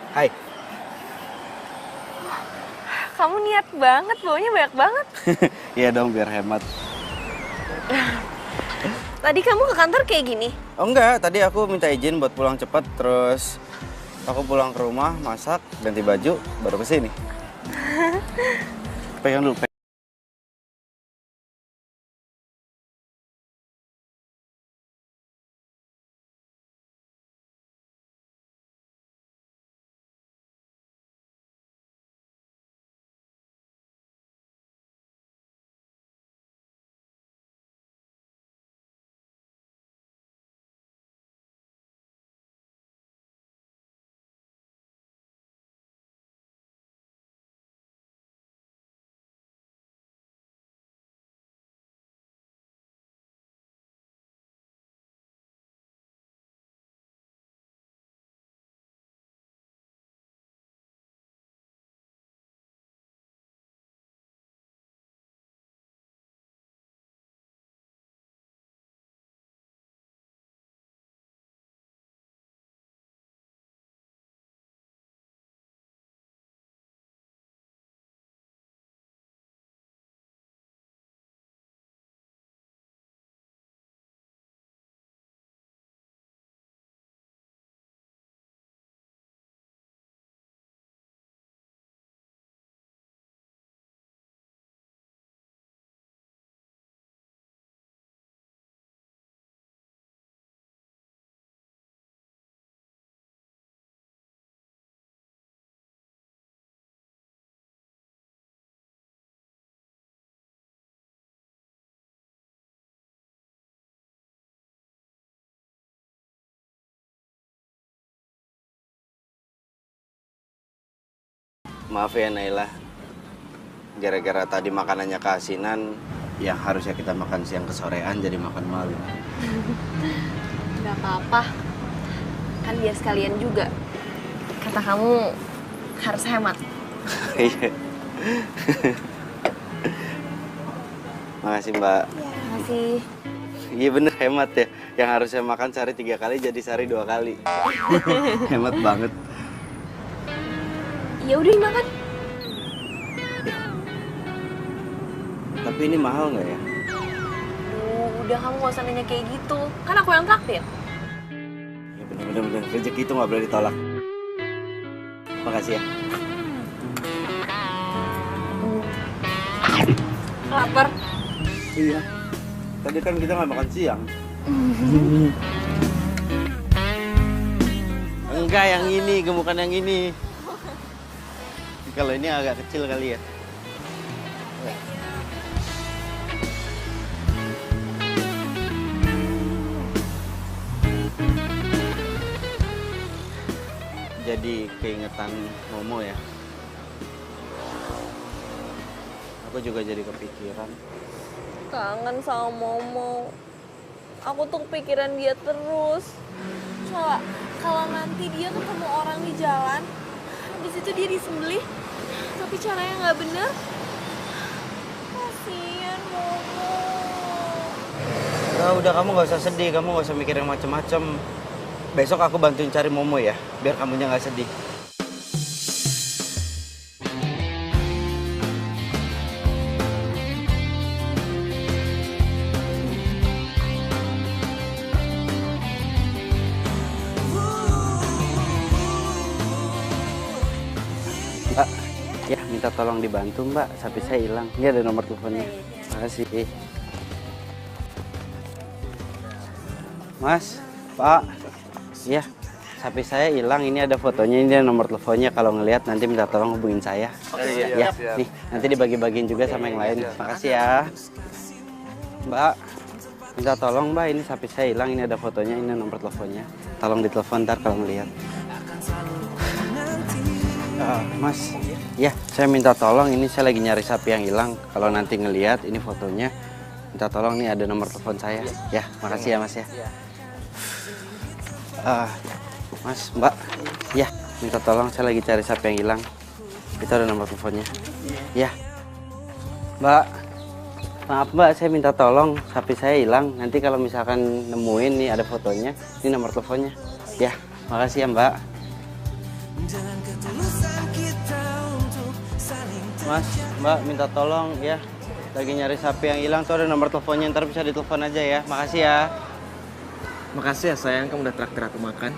Hai. Kamu niat banget, bawanya banyak banget. Iya dong, biar hemat. Tadi kamu ke kantor kayak gini? Oh enggak, tadi aku minta izin buat pulang cepat, terus aku pulang ke rumah, masak, ganti baju, baru ke sini. Pegang dulu. Maaf ya Naila. Gara-gara tadi makanannya keasinan, yang harusnya kita makan siang ke sorean jadi makan malam. Gak apa-apa. Kan biar sekalian juga. Kata kamu harus hemat. Iya. Makasih Mbak. Makasih. Iya bener hemat ya. Yang harusnya makan sehari 3 kali jadi sehari 2 kali. Hemat banget. Ya udah makan. Tapi ini mahal nggak ya? Udah kamu gak usah nanya kayak gitu. Kan aku yang traktir. Ya bener. Rezeki itu nggak boleh ditolak. Makasih ya. Lapar. Iya. Tadi kan kita nggak makan siang. Enggak, yang ini, gemukan yang ini. Kalau ini agak kecil kali ya. Jadi keingetan Momo ya. Aku juga jadi kepikiran. Kangen sama Momo. Aku tuh kepikiran dia terus. Coba kalau nanti dia ketemu orang di jalan, habis itu dia disembelih, tapi caranya nggak bener. Kasian Momo. Udah kamu nggak usah sedih, kamu nggak usah mikir yang macem-macem. Besok aku bantuin cari Momo ya, biar kamunya nggak sedih. Mbak, ya minta tolong dibantu Mbak, sapi saya hilang. Ini ada nomor teleponnya. Makasih. Mas, Pak, iya, sapi saya hilang. Ini ada fotonya, ini ada nomor teleponnya. Kalau ngelihat nanti minta tolong hubungin saya. Ya, nih nanti dibagi-bagiin juga sama yang lain. Makasih ya, Mbak. Minta tolong Mbak, ini sapi saya hilang. Ini ada fotonya, ini nomor teleponnya. Tolong ditelepon ntar kalau ngelihat. Mas, ya saya minta tolong. Ini saya lagi nyari sapi yang hilang. Kalau nanti ngelihat ini fotonya, minta tolong nih ada nomor telepon saya. Ya, makasih ya Mas ya. Mas, Mbak, ya minta tolong saya lagi cari sapi yang hilang. Itu ada nomor teleponnya. Ya, Mbak, maaf Mbak, saya minta tolong sapi saya hilang. Nanti kalau misalkan nemuin nih ada fotonya, ini nomor teleponnya. Ya, makasih ya Mbak. Mas, Mbak, minta tolong ya. Lagi nyari sapi yang hilang tuh ada nomor teleponnya, ntar bisa ditelepon aja ya. Makasih ya. Makasih ya sayang, kamu udah traktir aku makan.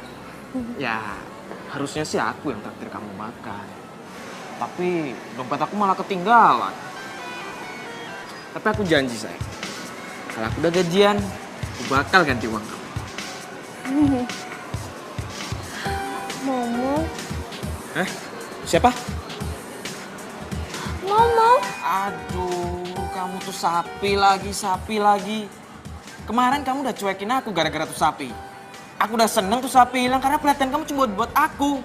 Ya, harusnya sih aku yang traktir kamu makan. Tapi dompet aku malah ketinggalan. Tapi aku janji sayang, kalau aku udah gajian, aku bakal ganti uang kamu. Momo. Hah? Siapa? Momo. Aduh, kamu tuh sapi lagi. Kemarin kamu udah cuekin aku gara-gara tuh sapi. Aku udah seneng tuh sapi hilang karena perhatian kamu cuma buat aku.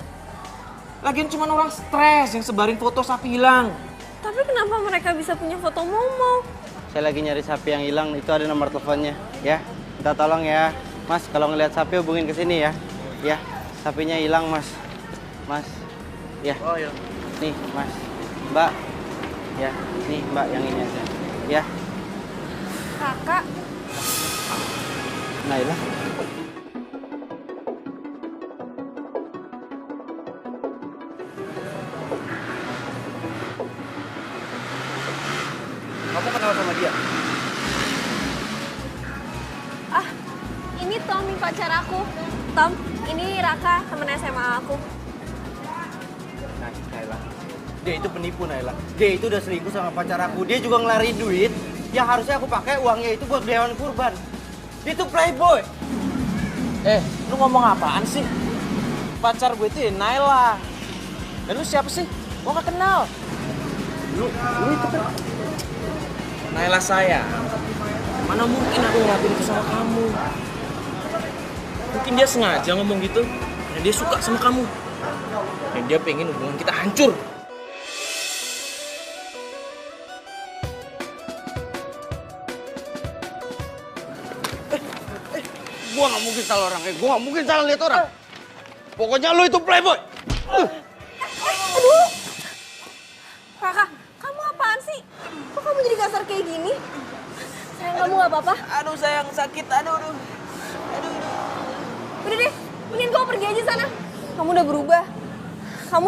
Lagian cuma orang stres yang sebarin foto sapi hilang. Tapi kenapa mereka bisa punya foto Momo? Saya lagi nyari sapi yang hilang, itu ada nomor teleponnya. Ya, minta tolong ya. Mas, kalau ngelihat sapi hubungin ke sini ya. Ya, sapinya hilang Mas. Mas, ya. Oh iya. Nih Mas, Mbak. Ya, nih Mbak yang ini aja. Ya. Kakak. Naila. Kamu kenal sama dia? Ah, ini Tom, pacar aku. Tom, ini Raka, temen SMA aku. Nah, Naila. Dia itu penipu Naila. Dia itu udah selingkuh sama pacar aku. Dia juga ngelari duit yang harusnya aku pakai uangnya itu buat beli hewan kurban. Dia itu playboy. Lu ngomong apaan sih? Pacar gue itu ya Naila. Dan lu siapa sih? Gua gak kenal. Lu itu kan Naila saya. Mana mungkin aku ngelakuin itu sama kamu? Mungkin dia sengaja ngomong gitu. Dan dia suka sama kamu. Dan dia pengen hubungan kita hancur. mungkin salah orang. Gue gak mungkin salah lihat orang. Pokoknya lu itu playboy. Aduh. Raka, kamu apaan sih? Kok kamu jadi kasar kayak gini? Sayang, kamu gak apa-apa? Aduh sayang, sakit. Aduh. Udah deh, mending kamu pergi aja sana. Kamu udah berubah. Kamu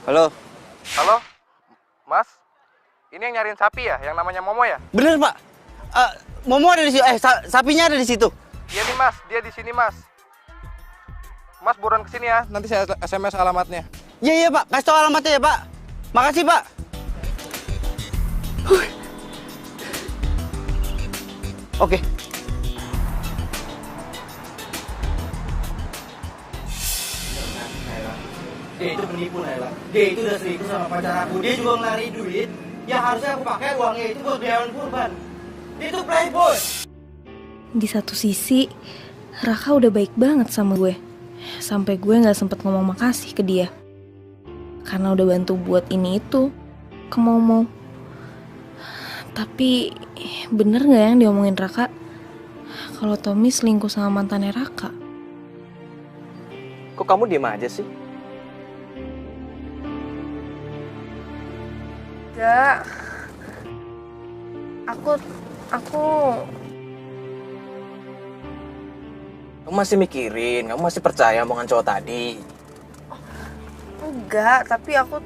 Halo. Halo, Mas. Ini yang nyariin sapi ya, yang namanya Momo ya? Bener, Pak. Momo ada di situ. Sapinya ada di situ. Iya nih Mas, dia di sini Mas. Mas buruan kesini ya, nanti saya SMS alamatnya. Iya, Pak. Kasih tau alamatnya ya, Pak. Makasih, Pak. Oke. Dia itu penipu, Naila. Dia itu udah selingkuh sama pacar aku. Dia juga ngelari duit yang harusnya aku pakai uangnya itu buat beli hewan kurban. Dia itu playboy. Di satu sisi, Raka udah baik banget sama gue. Sampai gue gak sempet ngomong makasih ke dia. Karena udah bantu buat ini itu ke Momo. Tapi bener gak yang diomongin Raka? Kalau Tommy selingkuh sama mantannya Raka? Kok kamu diem aja sih? Gak. Aku... Kamu masih mikirin, kamu masih percaya omongan cowok tadi? Enggak, tapi aku...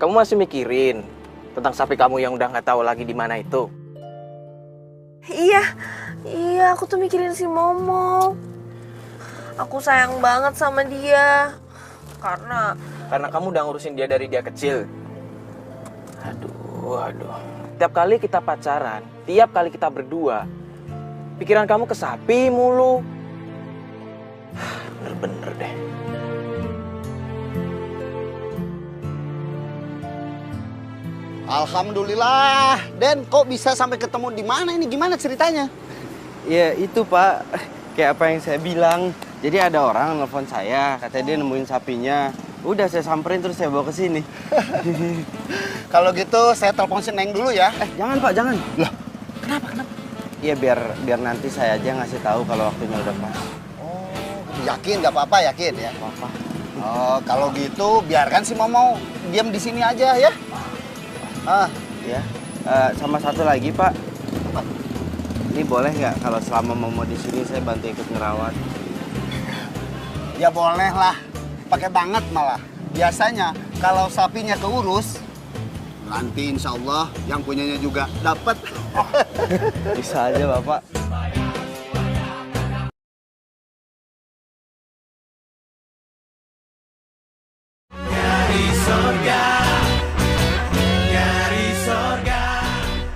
Kamu masih mikirin tentang sapi kamu yang udah nggak tahu lagi di mana itu? Iya, aku tuh mikirin si Momo. Aku sayang banget sama dia. Karena kamu udah ngurusin dia dari dia kecil. Aduh. Tiap kali kita pacaran, tiap kali kita berdua, pikiran kamu ke sapi mulu. Bener-bener deh. Alhamdulillah. Den, kok bisa sampai ketemu di mana ini? Gimana ceritanya? Ya itu, Pak. Kayak apa yang saya bilang. Jadi ada orang nelfon saya, katanya dia nemuin sapinya. Udah saya samperin terus saya bawa ke sini. Kalau gitu saya telepon si Neng dulu ya. Jangan, Pak, jangan. Loh, kenapa? Iya, biar nanti saya aja ngasih tahu kalau waktunya udah pas. Yakin nggak apa-apa, yakin ya? Apa? Oh, kalau gitu biarkan si Momo diam di sini aja ya. Ya. Sama satu lagi, Pak. Ini boleh nggak kalau selama Momo di sini saya bantu ikut ngerawat? Ya boleh lah. Pakai banget malah. Biasanya kalau sapinya keurus, nanti insya Allah yang punyanya juga dapat. Bisa aja, Bapak.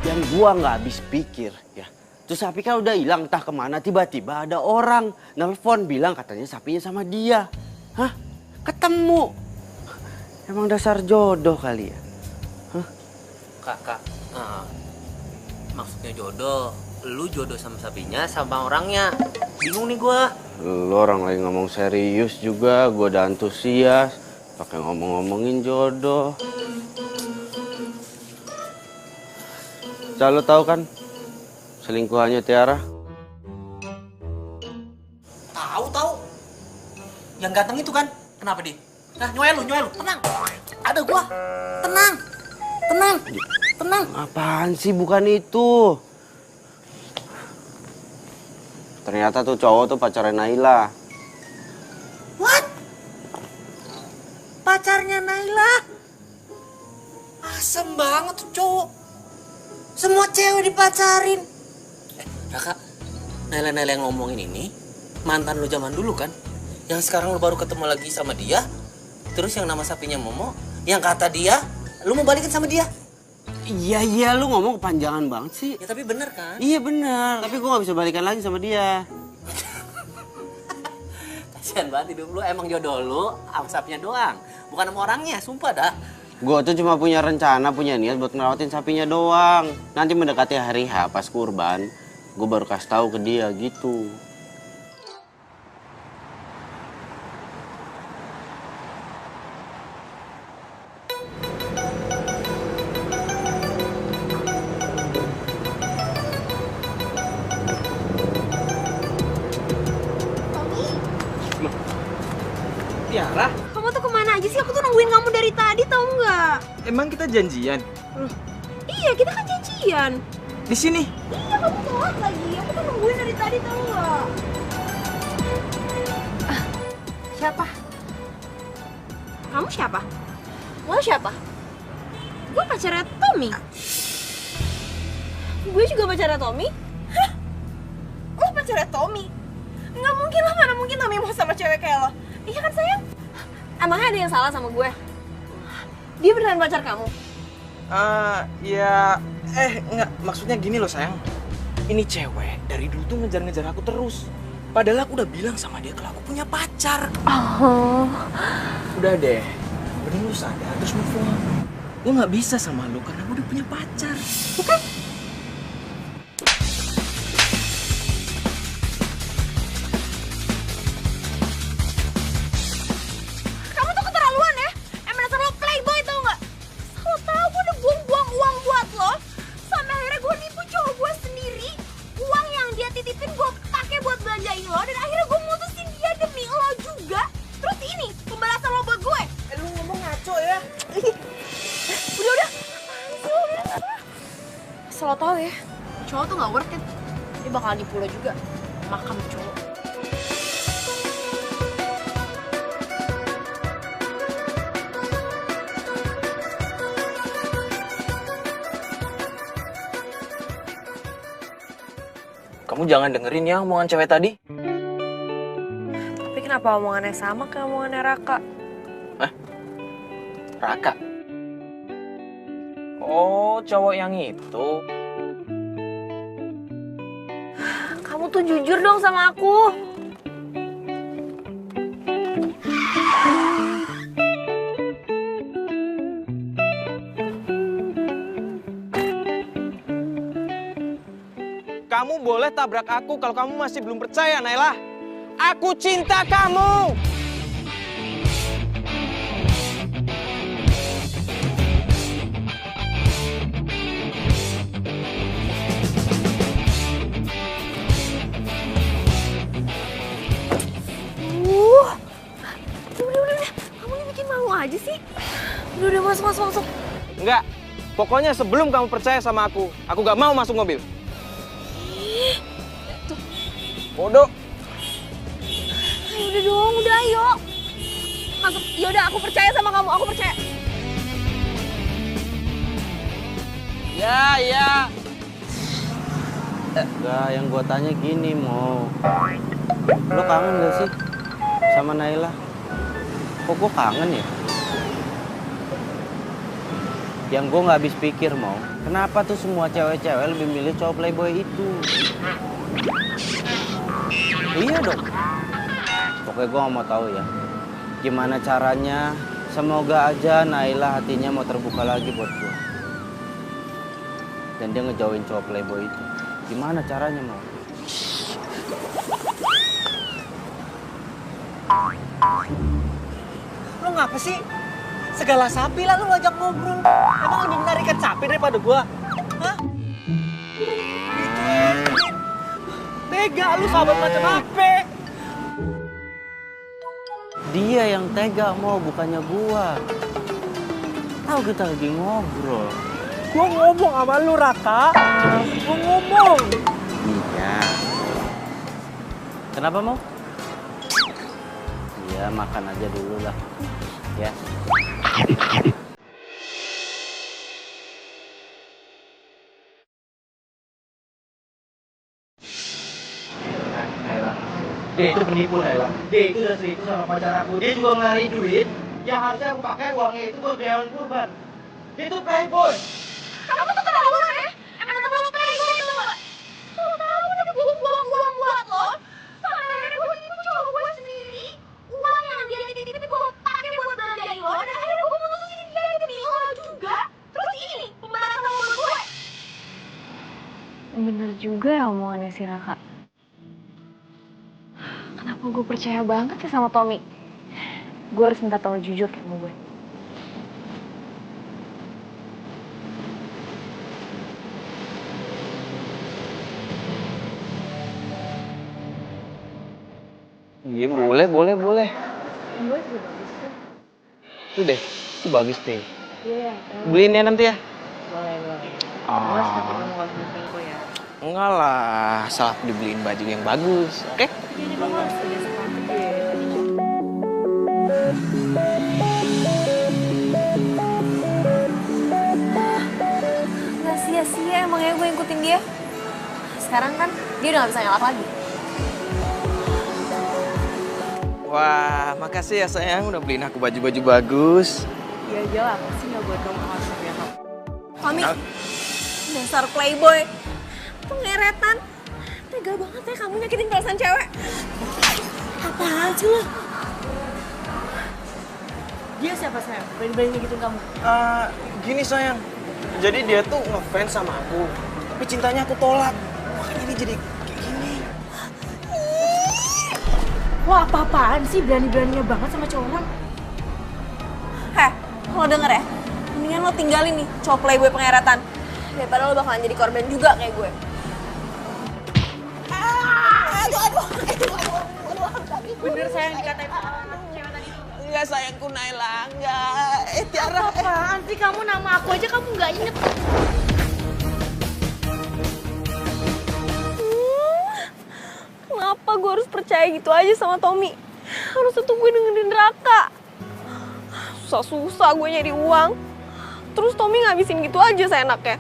Yang gua nggak habis pikir ya. Terus sapi kan udah hilang entah kemana, tiba-tiba ada orang nelpon bilang katanya sapinya sama dia. Hah? Ketemu. Emang dasar jodoh kali ya? Hah? Kak, maksudnya jodoh, lu jodoh sama sapinya sama orangnya. Bingung nih gua. Lu orang lagi ngomong serius juga, gua udah antusias. Pakai ngomong-ngomongin jodoh. Lo tahu kan selingkuhannya Tiara? Tahu. Yang ganteng itu kan? Kenapa dia? Nah, nyoel lu. Tenang. Ada gua. Tenang. Apaan sih, bukan itu. Ternyata tuh cowok tuh pacarnya Naila. What? Pacarnya Naila? Asem banget tuh cowok. Semua cewek dipacarin. Raka, Naila yang ngomongin ini mantan lu zaman dulu kan? Yang sekarang lu baru ketemu lagi sama dia. Terus yang nama sapinya Momo, yang kata dia, lu mau balikin sama dia. Iya, lu ngomong kepanjangan banget sih. Ya tapi bener kan? Iya bener, tapi gue gak bisa balikan lagi sama dia. Kasian banget hidup lu, emang jodoh lu sama sapinya doang. Bukan sama orangnya, sumpah dah. Gue tuh cuma punya rencana, punya niat buat ngerawatin sapinya doang. Nanti mendekati hari H pas kurban, gue baru kasih tahu ke dia gitu. Tiara, Kamu tuh kemana aja sih? Aku tuh nungguin kamu dari tadi, tau nggak? emang kita janjian? Iya, kita kan janjian. Di sini? Iya, kamu telat lagi. Aku tuh nungguin dari tadi, tau nggak? Siapa? Kamu siapa? Lo siapa? Gue pacarnya Tommy. Gue juga pacarnya Tommy. Hah? Lo pacarnya Tommy? Nggak mungkin lah, mana mungkin Tommy mau sama cewek kayak lo. Iya kan sayang? Emangnya ada yang salah sama gue? Dia beneran pacar kamu? Enggak, maksudnya gini loh sayang. Ini cewek dari dulu tuh ngejar-ngejar aku terus. Padahal aku udah bilang sama dia kalau aku punya pacar. Oh. Udah deh, mending lu sadar terus move on. Gue nggak bisa sama lu karena gue udah punya pacar. Bukan? Kamu tuh keterlaluan ya? Emang dasar lo playboy tau nggak? Lo tau gue udah buang-buang uang buat lo. Sampai akhirnya gue nipu cowok gue sendiri. Uang yang dia titipin gue pakai buat belanjain lo. Dan akhirnya gue mutusin dia demi lo juga. Terus ini pembalasan lo buat gue. Lu ngomong ngaco ya? Udah. Asal lo tau ya, cowok tuh gak worth it. Dia bakal nipu lo juga. Makam cowok. Kamu jangan dengerin ya omongan cewek tadi. Tapi kenapa omongannya sama kayak omongannya Raka? Raka. Oh, cowok yang itu. Kamu tuh jujur dong sama aku. Kamu boleh tabrak aku kalau kamu masih belum percaya, Naila. Aku cinta kamu. Udah. Kamu ini bikin malu aja sih. Udah, masuk. Enggak. Pokoknya sebelum kamu percaya sama aku gak mau masuk mobil. Bodoh. Udah dong, ayo. Masuk. Yaudah, aku percaya sama kamu, aku percaya. Ya. Enggak, yang gua tanya gini, Mo. Lo kangen gak sih sama Naila? Kok gua kangen ya? Yang gua nggak habis pikir, Mo. Kenapa tuh semua cewek-cewek lebih milih cowok playboy itu? Iya dong. Pokoknya gue gak mau tahu ya. Gimana caranya? Semoga aja Naila hatinya mau terbuka lagi buat gue. Dan dia ngejauhin cowok playboy itu. Gimana caranya mau? Lu ngapa sih? Segala sapi lah lu ngajak ngobrol. Emang lebih menarik ikan sapi daripada gua? Hah? Tega lu sahabat macam apa? Dia yang tega mau, bukannya gua. Tahu kita lagi ngobrol. Gua ngomong sama lu, Raka. Gua ngomong. Iya. Kenapa mau? Iya, makan aja dulu lah. Ya. Dia itu penipu, Nailah. Dia itu udah selingkuh sama pacar aku. Dia juga ngelari duit yang harusnya aku pakai uangnya itu buat biayain kurban. Dia itu playboy. Kamu tuh kenapa ya? Emang kamu playboy itu nggak? Kamu udah buang-buang buat lo. Sampai akhirnya gue itu cowok gue sendiri. Uang yang dia titip gue pakai buat belanjain lo. Dan akhirnya gue mutusin dia demi lo juga. Terus ini pembalasan sama gue. Bener juga ya omongannya si Raka. Kenapa gue percaya banget sih sama Tommy? Gue harus minta tolong jujur ke gue. Iya, boleh. Gue juga bagus tuh. Itu deh, itu bagus deh. Iya, Beliin ya nanti ya? boleh. Oh. Awas tapi kamu gak bisa selingkuh ya. Enggak lah, salah dibeliin baju yang bagus, oke? Jadi kamu harus punya sepatu deh. Gak sia-sia emangnya gue ngikutin dia. Sekarang kan dia udah gak bisa nyalak lagi. Wah, makasih ya sayang udah beliin aku baju-baju bagus. Ya jelas, apa sih gak buat kamu harus ya kamu. Tommy, dasar playboy. Pengeretan. Tega banget ya kamu nyakitin perasaan cewek. Apaan sih lo? Dia siapa sayang? Berani-berani ngikutin kamu. Gini sayang, jadi dia tuh ngefans sama aku, tapi cintanya aku tolak. Makanya dia jadi kayak gini. Wah, apa-apaan sih berani-beraninya banget sama cowok orang? Heh, lo denger ya? Mendingan lo tinggalin nih cowok playboy pengeretan. Daripada lo bakalan jadi korban juga kayak gue. Aduh. Bener sayang dikatain cewek tadi. Enggak sayangku Naila, enggak. Tiara. Apaan sih kamu, nama aku aja kamu nggak inget. Kenapa gue harus percaya gitu aja sama Tommy? Harusnya tuh gue dengerin Raka. Susah-susah gue nyari uang. Terus Tommy ngabisin gitu aja seenaknya.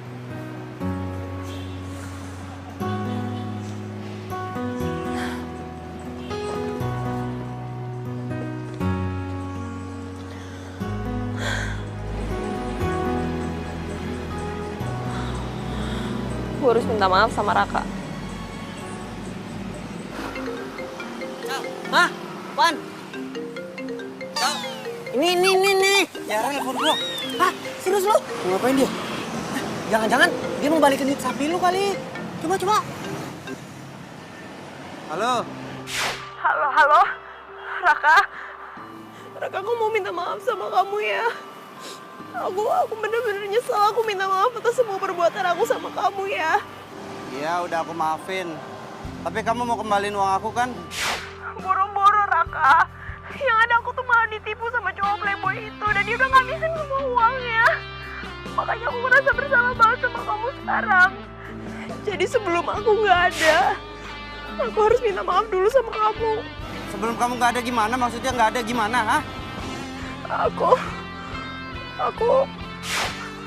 Gue harus minta maaf sama Raka. Hah? Pan? Ini. Tiara nelfon gua. Hah? Serius lu? Mau ngapain dia? Jangan-jangan dia mau balikin duit sapi lu kali. Coba. Halo. Halo, Raka. Raka, aku mau minta maaf sama kamu ya. Aku bener-bener nyesel. Aku minta maaf atas semua perbuatan aku sama kamu ya. Iya, udah aku maafin. Tapi kamu mau kembaliin uang aku kan? Boro-boro, Raka. Yang ada aku tuh malah ditipu sama cowok playboy itu. Dan dia udah ngabisin semua uangnya. Makanya aku merasa bersalah banget sama kamu sekarang. Jadi sebelum aku nggak ada, aku harus minta maaf dulu sama kamu. Sebelum kamu nggak ada gimana? Maksudnya nggak ada gimana, hah? Aku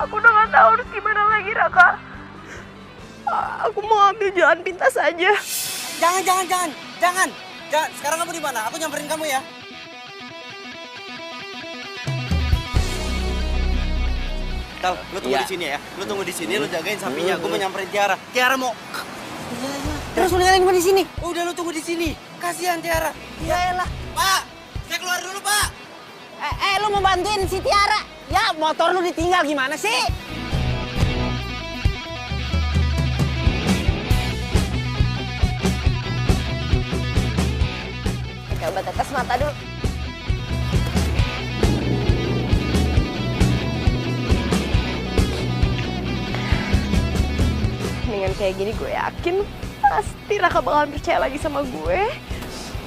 udah nggak tahu harus gimana lagi, Raka. Aku mau ambil jalan pintas aja. Jangan. Sekarang kamu di mana? Aku nyamperin kamu ya. Tal, lu tunggu di sini ya. Lu tunggu di sini, lu jagain sapinya. Gue mau nyamperin Tiara. Tiara mau. Terus lu ninggalin gua di sini. Udah lu tunggu di sini. Kasihan Tiara. Ya elah. Pak, saya keluar dulu, Pak. Lu mau bantuin si Tiara? Ya, motor lu ditinggal gimana sih? Pakai obat tetes mata dulu. kayak gini gue yakin pasti Raka bakalan percaya lagi sama gue.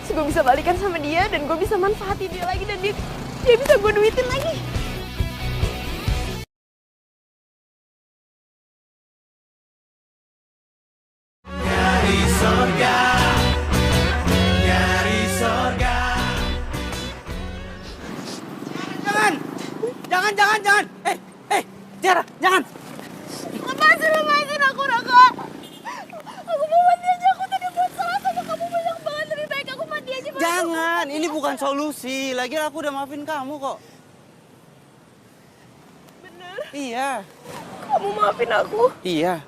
Terus gue bisa balikan sama dia dan gue bisa manfaatin dia lagi dan dia bisa gue duitin lagi. Nyari surga, nyari surga. Jangan! Tiara, jangan! Lepasin aku, Raka. Aku mau mati aja, aku tadi buat salah sama kamu banyak banget. Lebih baik aku mati aja. Jangan, ini bukan solusi. Lagian aku udah maafin kamu kok. Bener? Iya. Kamu maafin aku? Iya.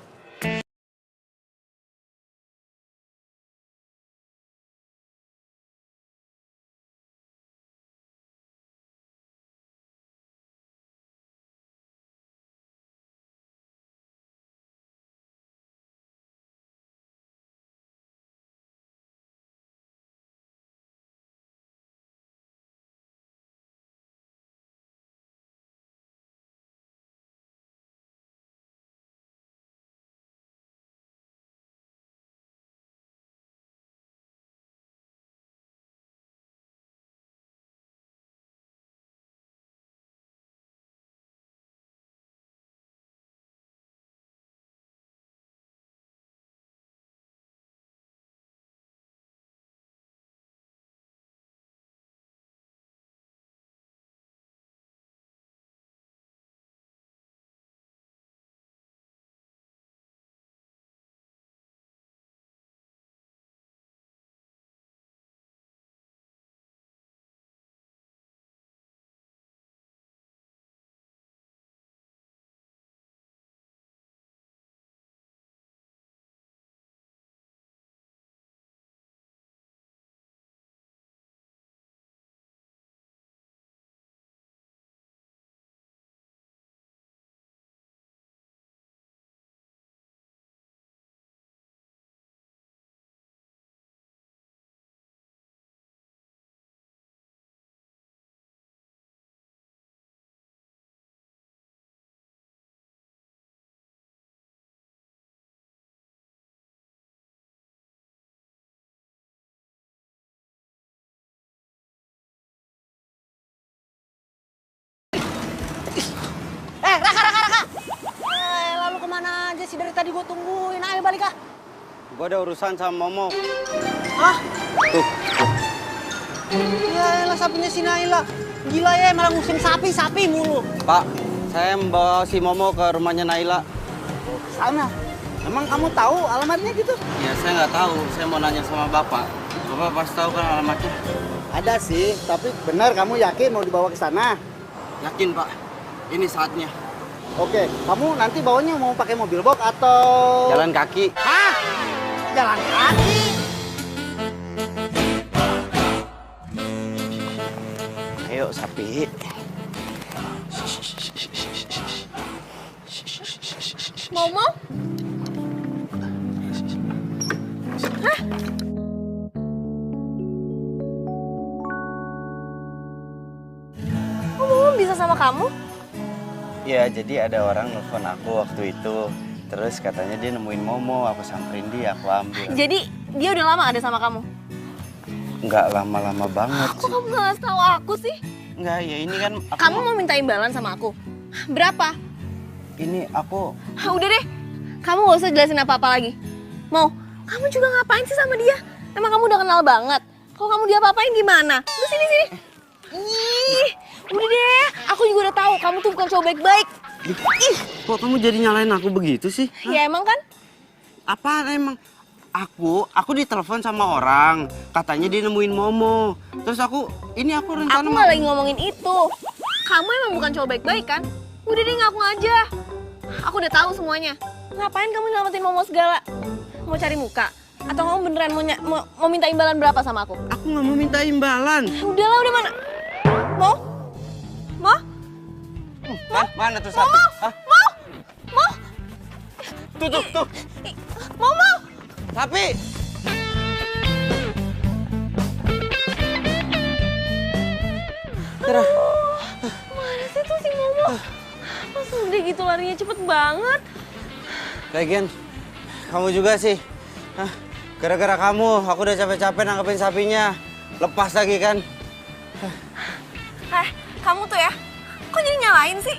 Raka! Lalu kemana aja sih dari tadi gue tungguin? Ayo balik ah. Gue ada urusan sama Momo. Hah? Tuh. Ya elah sapinya si Naila. Gila ya malah ngusin sapi mulu. Pak, saya membawa si Momo ke rumahnya Naila. Sana. Emang kamu tahu alamatnya gitu? Ya saya nggak tahu, saya mau nanya sama Bapak. Bapak pasti tahu kan alamatnya? Ada sih, tapi benar kamu yakin mau dibawa ke sana? Yakin Pak, ini saatnya. Oke, kamu nanti bawanya mau pakai mobil box atau... Jalan kaki. Hah? Jalan kaki? Ayo sapi. Momo? Hah? Kok Momo bisa sama kamu? Ya, jadi ada orang nelfon aku waktu itu. Terus katanya dia nemuin Momo, aku samperin dia, aku ambil. Jadi dia udah lama ada sama kamu? Nggak lama-lama banget Kok sih. kamu nggak ngasih tahu aku sih? Nggak, ya ini kan aku... Kamu mau minta imbalan sama aku? Berapa? Ini aku... Udah deh, kamu gak usah jelasin apa-apa lagi. Mau, kamu juga ngapain sih sama dia? Emang kamu udah kenal banget? Kalau kamu diapa-apain gimana? Udah sini. Ih, udah deh, aku juga udah tahu kamu tuh bukan cowok baik-baik. Ih, Kok kamu jadi nyalain aku begitu sih? ya emang kan? Apaan emang? Aku ditelepon sama orang, katanya dia nemuin Momo. Terus aku rencana... Aku nggak lagi ngomongin itu. Kamu emang bukan cowok baik-baik kan? Udah deh, ngaku aja. Aku udah tahu semuanya. Ngapain kamu nyelamatin Momo segala? Mau cari muka? Atau kamu beneran mau minta imbalan berapa sama aku? Aku nggak mau minta imbalan. Udahlah, udah mana? Mau? Mana tuh sapi? Hah? Mau? Tuh. Mau? Sapi! Mana sih tuh si Momo? Masa udah gitu larinya cepet banget? Lagian, kamu juga sih. Hah, gara-gara kamu, aku udah capek-capek nangkepin sapinya. Lepas lagi kan. Kamu tuh ya, kok jadi nyalain sih?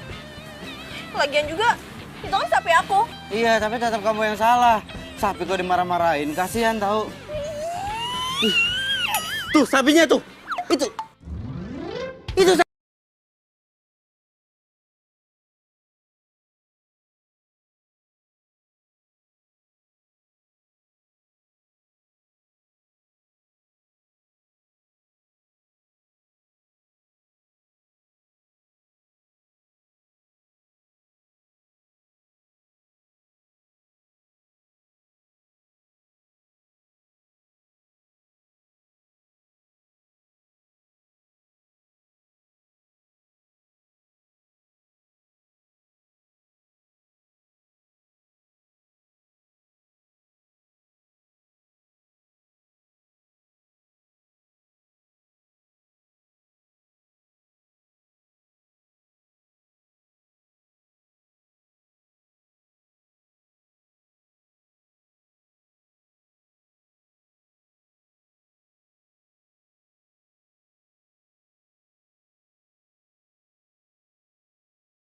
Lagian juga, itu kan sapi aku. Iya, tapi tetap kamu yang salah. Sapi kok dimarah-marahin, kasihan tahu. Tuh, sapinya tuh. Itu.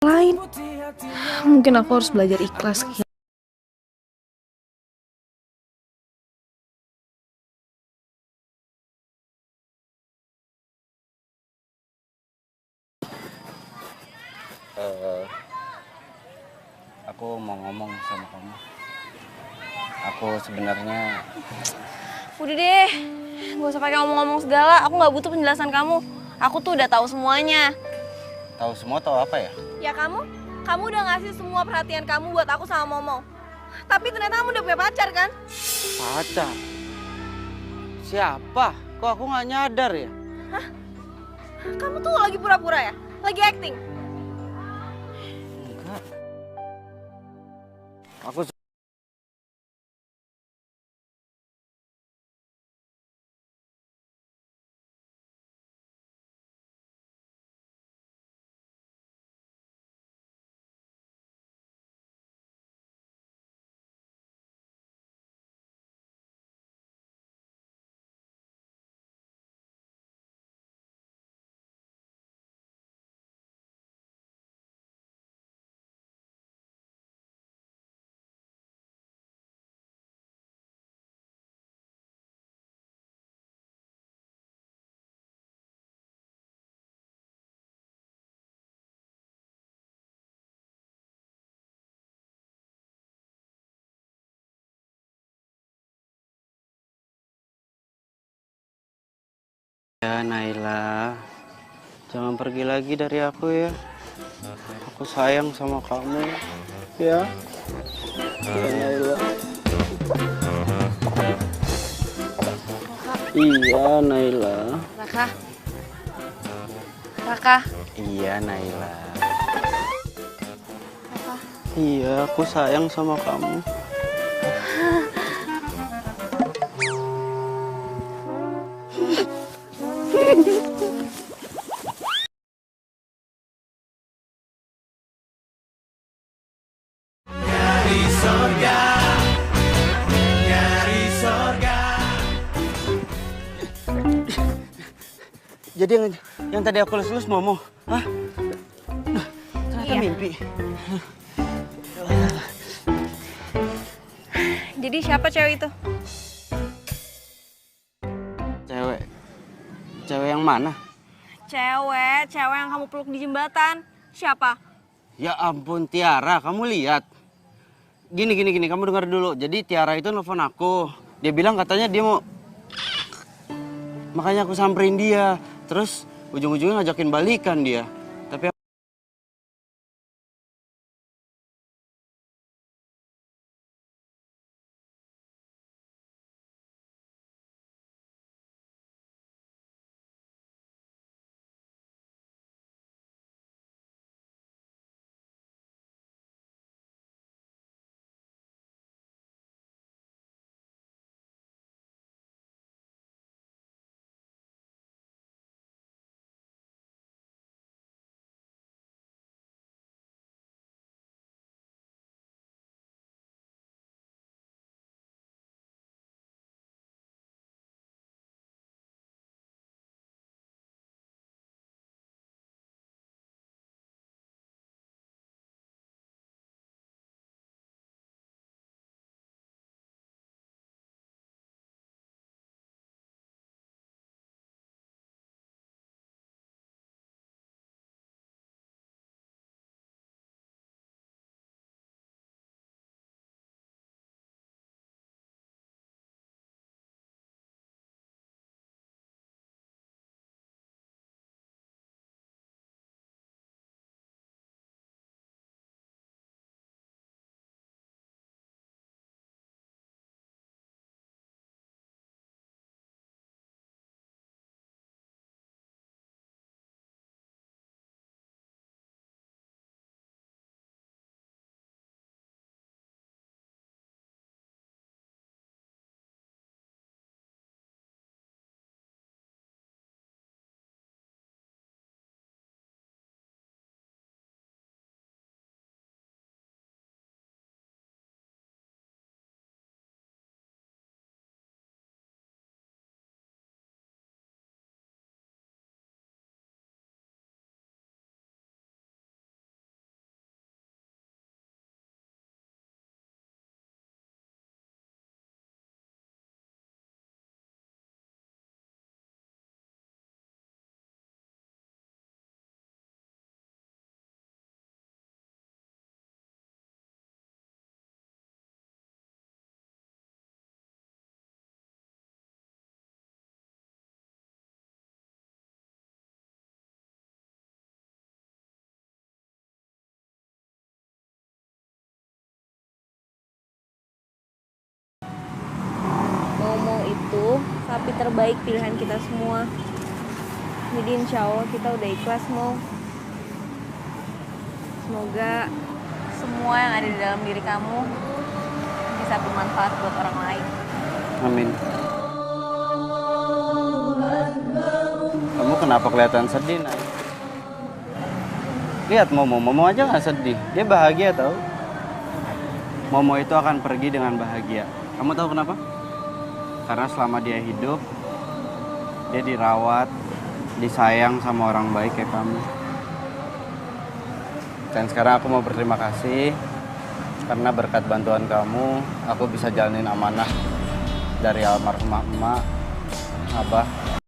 Lain. Mungkin aku harus belajar ikhlas. Aku mau ngomong sama kamu. Aku sebenarnya... Udah deh, gak usah pakai ngomong-ngomong segala. Aku nggak butuh penjelasan kamu. Aku tuh udah tahu semuanya. Tahu semua tahu apa ya? Ya kamu udah ngasih semua perhatian kamu buat aku sama Momo. Tapi ternyata kamu udah punya pacar kan? Pacar? Siapa? Kok aku nggak nyadar ya? Hah? Kamu tuh lagi pura-pura ya? Lagi acting? Enggak. Aku... Ya Naila, jangan pergi lagi dari aku ya. Aku sayang sama kamu. Ya. Ya Naila. Iya Naila. Raka. Iya Naila. Iya, aku sayang sama kamu. Nyari sorga, nyari sorga. Jadi yang tadi aku lulus Momo, hah? Nah, ternyata mimpi. Jadi siapa cewek itu? Cewek yang mana? Cewek yang kamu peluk di jembatan. Siapa? Ya ampun Tiara, kamu lihat. Gini, kamu dengar dulu. Jadi Tiara itu nelfon aku. Dia bilang katanya dia mau... Makanya aku samperin dia. Terus ujung-ujungnya ngajakin balikan dia. Tapi itu sapi terbaik pilihan kita semua. Jadi insya Allah kita udah ikhlas, Mo. Semoga semua yang ada di dalam diri kamu bisa bermanfaat buat orang lain. Amin. Kamu kenapa kelihatan sedih, Nay? Lihat Momo aja nggak sedih. Dia bahagia tau. Momo itu akan pergi dengan bahagia. Kamu tahu kenapa? Karena selama dia hidup, dia dirawat, disayang sama orang baik kayak kamu. Dan sekarang aku mau berterima kasih karena berkat bantuan kamu, aku bisa jalanin amanah dari almarhumah emak, abah.